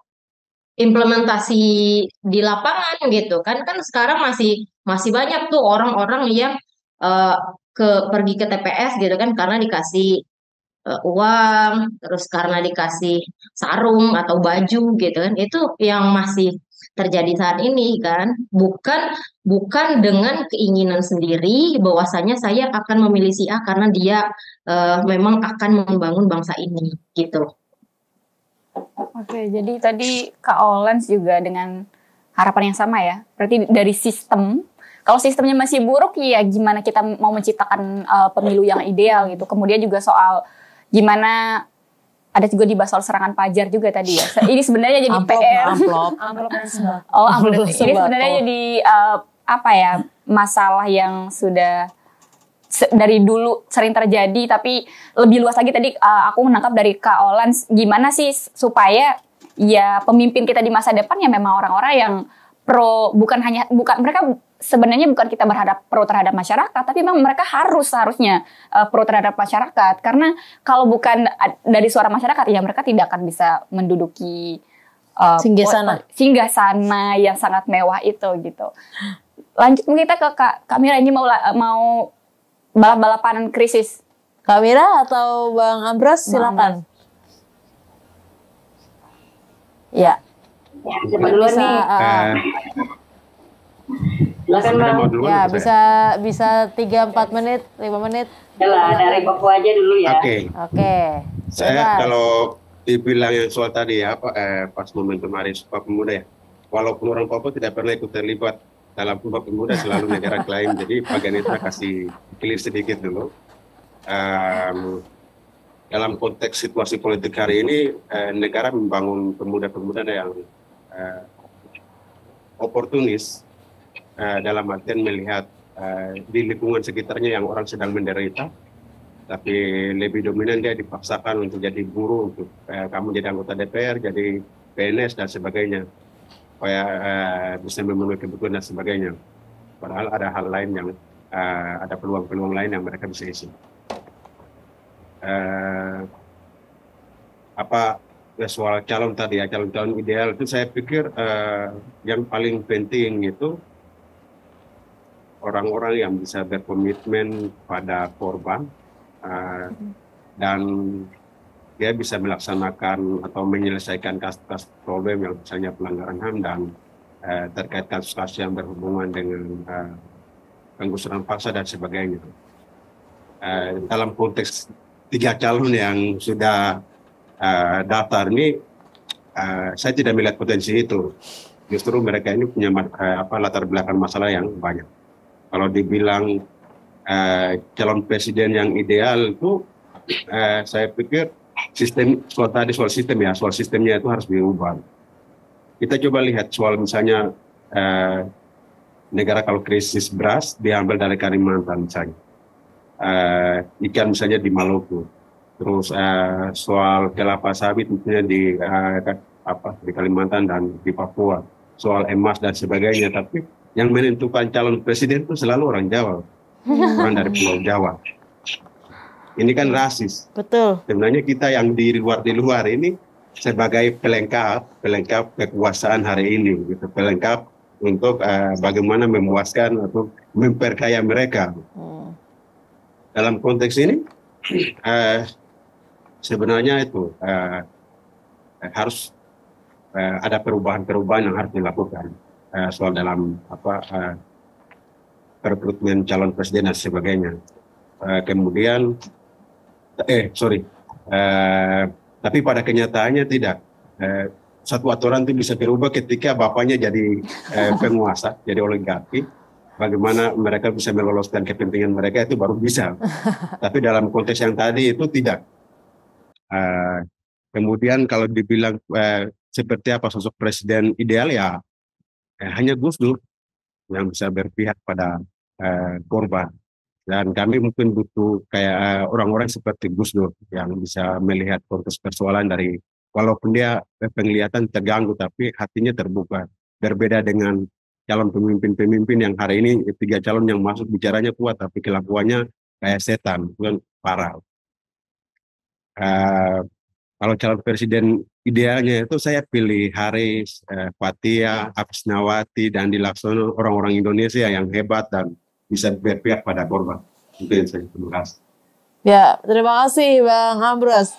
implementasi di lapangan gitu kan sekarang masih banyak tuh orang-orang yang eh, pergi ke TPS gitu kan karena dikasih uang, terus karena dikasih sarung atau baju gitu kan. Itu yang masih terjadi saat ini kan, bukan dengan keinginan sendiri bahwasanya saya akan memilih si A karena dia memang akan membangun bangsa ini gitu. Oke, jadi tadi Kak Olens juga dengan harapan yang sama ya. Berarti dari sistem, kalau sistemnya masih buruk ya gimana kita mau menciptakan pemilu yang ideal gitu. Kemudian juga soal gimana, ada juga dibahas soal serangan pajar juga tadi ya. Ini sebenarnya jadi PR. Amplop. Oh, amplop. Ini sebenarnya jadi masalah yang sudah dari dulu sering terjadi, tapi lebih luas lagi tadi aku menangkap dari Kak Olens, gimana sih supaya ya pemimpin kita di masa depan ya memang orang-orang yang pro, bukan mereka sebenarnya bukan kita berhadap pro terhadap masyarakat, tapi memang mereka harusnya pro terhadap masyarakat, karena kalau bukan dari suara masyarakat ya mereka tidak akan bisa menduduki singgah sana yang sangat mewah itu gitu. Lanjut kita ke Kak Mira, ini mau balap-balapan krisis. Kak Mira atau Bang Ambros, silakan. Ya. Siapa duluan nih? Silakan Bang. Ya, bisa 3-4 menit, 5 menit. Yalah, dari Papua aja dulu ya. Oke. Saya kalau dibilang yang soal tadi ya, pas momentum Hari Sumpah Pemuda ya, walaupun orang Papua tidak pernah ikut terlibat dalam Sumpah Pemuda, selalu negara klaim. Jadi Pak Ganitra kasih clear sedikit dulu. Dalam konteks situasi politik hari ini, negara membangun pemuda-pemuda yang oportunis, dalam artian melihat di lingkungan sekitarnya yang orang sedang menderita, tapi lebih dominan dia dipaksakan untuk jadi buruh, untuk kamu jadi anggota DPR, jadi PNS dan sebagainya, supaya bisa memenuhi kebutuhan dan sebagainya. Padahal ada hal lain yang ada peluang-peluang lain yang mereka bisa isi. Soal calon tadi ya, calon-calon ideal itu saya pikir yang paling penting itu orang-orang yang bisa berkomitmen pada korban dan dia bisa melaksanakan atau menyelesaikan kasus-kasus problem yang misalnya pelanggaran HAM dan terkait kasus-kasus yang berhubungan dengan penggusuran paksa dan sebagainya. Dalam konteks 3 calon yang sudah daftar ini, saya tidak melihat potensi itu. Justru mereka ini punya latar belakang masalah yang banyak. Kalau dibilang calon presiden yang ideal itu, saya pikir soal sistemnya itu harus diubah. Kita coba lihat soal misalnya negara kalau krisis beras diambil dari Kalimantan misalnya, ikan misalnya di Maluku, terus soal kelapa sawit misalnya di Kalimantan dan di Papua, soal emas dan sebagainya. Tapi yang menentukan calon presiden itu selalu orang Jawa, orang dari Pulau Jawa. Ini kan rasis. Betul. Sebenarnya kita yang di luar ini sebagai pelengkap kekuasaan hari ini, gitu, pelengkap untuk bagaimana memuaskan atau memperkaya mereka. Dalam konteks ini sebenarnya itu harus ada perubahan-perubahan yang harus dilakukan soal dalam rekrutmen calon presiden dan sebagainya. kemudian tapi pada kenyataannya tidak. Satu aturan itu bisa berubah ketika bapaknya jadi penguasa, jadi oligarki. Bagaimana mereka bisa meloloskan kepentingan mereka itu baru bisa. Tapi dalam konteks yang tadi itu tidak. Kemudian kalau dibilang seperti apa sosok presiden ideal ya hanya Gus Dur yang bisa berpihak pada korban. Dan kami mungkin butuh kayak orang-orang seperti Gus Dur yang bisa melihat konteks persoalan dari walaupun dia penglihatan terganggu tapi hatinya terbuka. Berbeda dengan calon pemimpin-pemimpin yang hari ini 3 calon yang masuk bicaranya kuat tapi kelakuannya kayak setan, bukan parah. Kalau calon presiden idealnya itu saya pilih Haris, Fathia, Abisnawati, dan Dilaksono, orang-orang Indonesia yang hebat dan bisa berpihak pada korban. Itu yang saya terima kasih. Ya, terima kasih Bang Ambrus.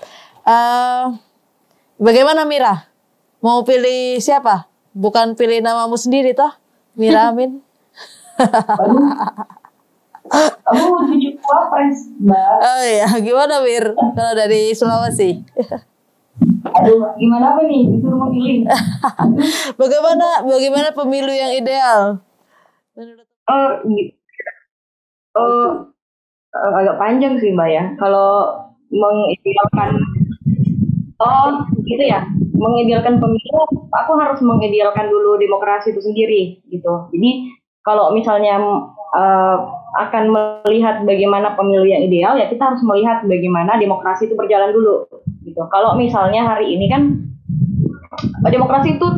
Bagaimana Mira? Mau pilih siapa? Bukan pilih namamu sendiri toh? Mira Amin. Kamu tujuh wapres, Mbak. Oh iya, gimana Mir? Kalau dari Sulawesi? Aduh, gimana apa nih? Disuruh memilih. Bagaimana pemilu yang ideal? Agak panjang sih Mbak ya. Kalau mengidealkan, gitu ya. Mengidealkan pemilu, aku harus mengidealkan dulu demokrasi itu sendiri, gitu. Jadi kalau misalnya akan melihat bagaimana pemilu yang ideal, ya kita harus melihat bagaimana demokrasi itu berjalan dulu, gitu. Kalau misalnya hari ini kan demokrasi itu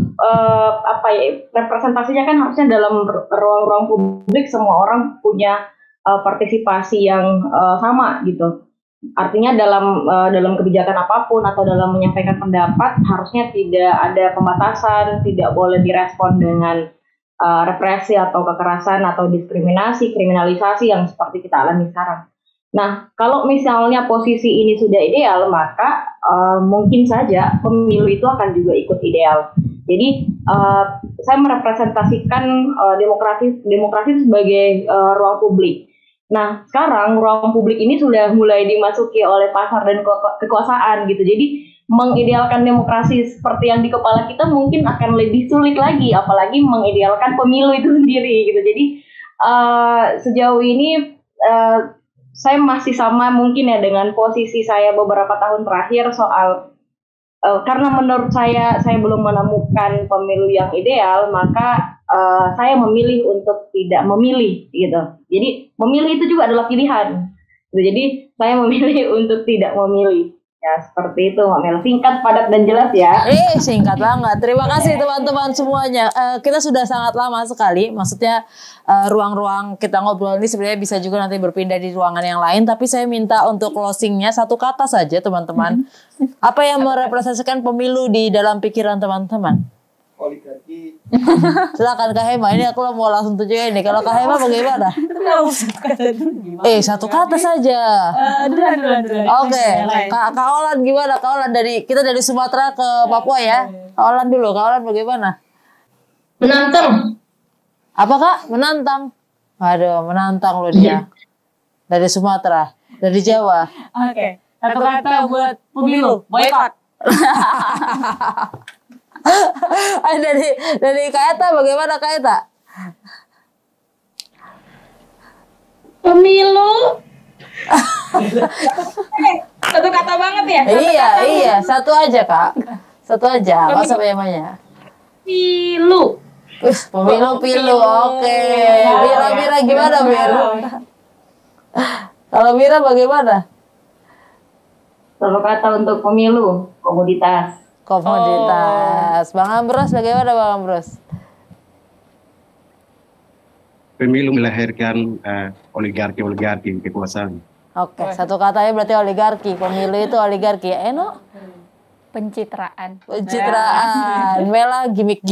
representasinya kan harusnya dalam ruang-ruang publik semua orang punya partisipasi yang sama gitu. Artinya dalam kebijakan apapun atau dalam menyampaikan pendapat harusnya tidak ada pembatasan, tidak boleh direspon dengan represi atau kekerasan atau diskriminasi, kriminalisasi yang seperti kita alami sekarang. Nah, kalau misalnya posisi ini sudah ideal, maka mungkin saja pemilu itu akan juga ikut ideal. Jadi saya merepresentasikan demokrasi sebagai ruang publik. Nah, sekarang ruang publik ini sudah mulai dimasuki oleh pasar dan kekuasaan gitu. Jadi mengidealkan demokrasi seperti yang di kepala kita mungkin akan lebih sulit lagi, apalagi mengidealkan pemilu itu sendiri gitu. Jadi sejauh ini saya masih sama mungkin ya dengan posisi saya beberapa tahun terakhir soal karena menurut saya belum menemukan pemilu yang ideal, maka saya memilih untuk tidak memilih gitu. Jadi memilih itu juga adalah pilihan. Jadi saya memilih untuk tidak memilih. Ya seperti itu Mbak Mel. Singkat, padat, dan jelas ya. Singkat banget. Terima kasih teman-teman semuanya. Kita sudah sangat lama sekali. Maksudnya ruang-ruang kita ngobrol ini sebenarnya bisa juga nanti berpindah di ruangan yang lain. Tapi saya minta untuk closingnya satu kata saja teman-teman. Apa yang merepresentasikan pemilu di dalam pikiran teman-teman? Oligarki. Silakan Kak Hema. Ini aku mau langsung tunjukin ini. Kalau Kak Hema bagaimana? Satu kata saja. Oke. Kak Olan gimana? Kak Olan kita dari Sumatera ke Papua ya. Kak Olan dulu. Kak Olan bagaimana? Menantang. Apa Kak? Menantang. Aduh, menantang loh dia. Dari Sumatera, dari Jawa. Oke. Satu kata buat pemilu. Boykot. dari Kak Eta bagaimana Kak Eta? Pemilu. Satu kata banget ya? Iya, satu aja Kak. Satu aja, apa namanya? Pilu. Pemilu. Oke. Mira gimana Mira? Kalau Mira bagaimana? Satu kata untuk pemilu, komoditas. Bang Ambrus bagaimana Bang Ambrus? Pemilu melahirkan oligarki kekuasaan. Oke, satu katanya berarti oligarki. Pemilu itu oligarki. Eno? Pencitraan. Mela gimmick.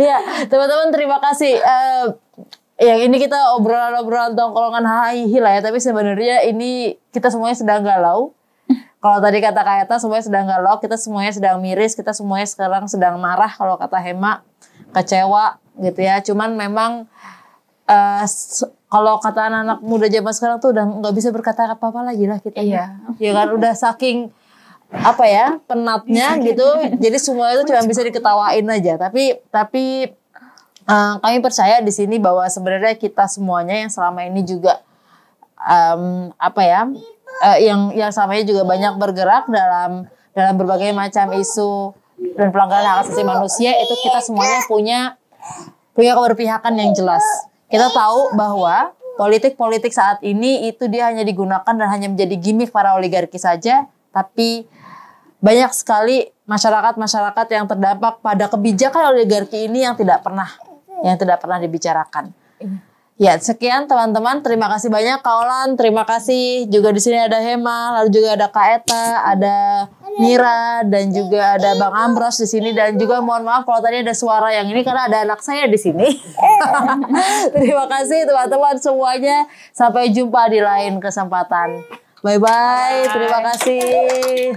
Ya, teman-teman terima kasih. Yang ini kita obrolan tongkrongan hahihi lah ya. Tapi sebenarnya ini kita semuanya sedang galau. Kalau tadi kata Kak Eta semuanya sedang galau, kita semuanya sedang miris, kita semuanya sekarang sedang marah kalau kata Hema, kecewa gitu ya. Cuman memang kalau kata anak-anak muda zaman sekarang tuh udah nggak bisa berkata apa-apa lagi lah kita. Iya. Ya kan udah saking penatnya gitu. Jadi semua itu cuma bisa diketawain aja. Tapi kami percaya di sini bahwa sebenarnya kita semuanya yang selama ini juga yang selama ini juga banyak bergerak dalam berbagai macam isu dan pelanggaran hak asasi manusia, itu kita semuanya punya keberpihakan yang jelas. Kita tahu bahwa politik saat ini itu dia hanya digunakan dan hanya menjadi gimmick para oligarki saja, tapi banyak sekali masyarakat yang terdampak pada kebijakan oligarki ini yang tidak pernah dibicarakan. Ya, sekian teman-teman. Terima kasih banyak Kak Olan, terima kasih juga di sini ada Hema, lalu juga ada Kak Eta, ada Mira, dan juga ada Bang Ambros di sini, dan juga mohon maaf kalau tadi ada suara yang ini karena ada anak saya di sini. Terima kasih teman-teman semuanya. Sampai jumpa di lain kesempatan. Bye-bye. Terima kasih.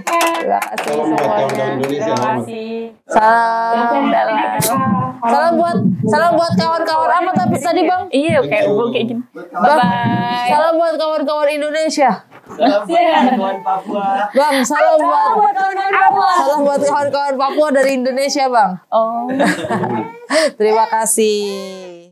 Terima kasih semuanya. Terima kasih. Salam buat kawan-kawan apa tadi Bang? Iya, kayak gini. Bye-bye. Salam buat kawan-kawan Indonesia. Salam buat kawan Papua. Bang, salam buat kawan-kawan Papua dari Indonesia, Bang. Oh. Terima kasih.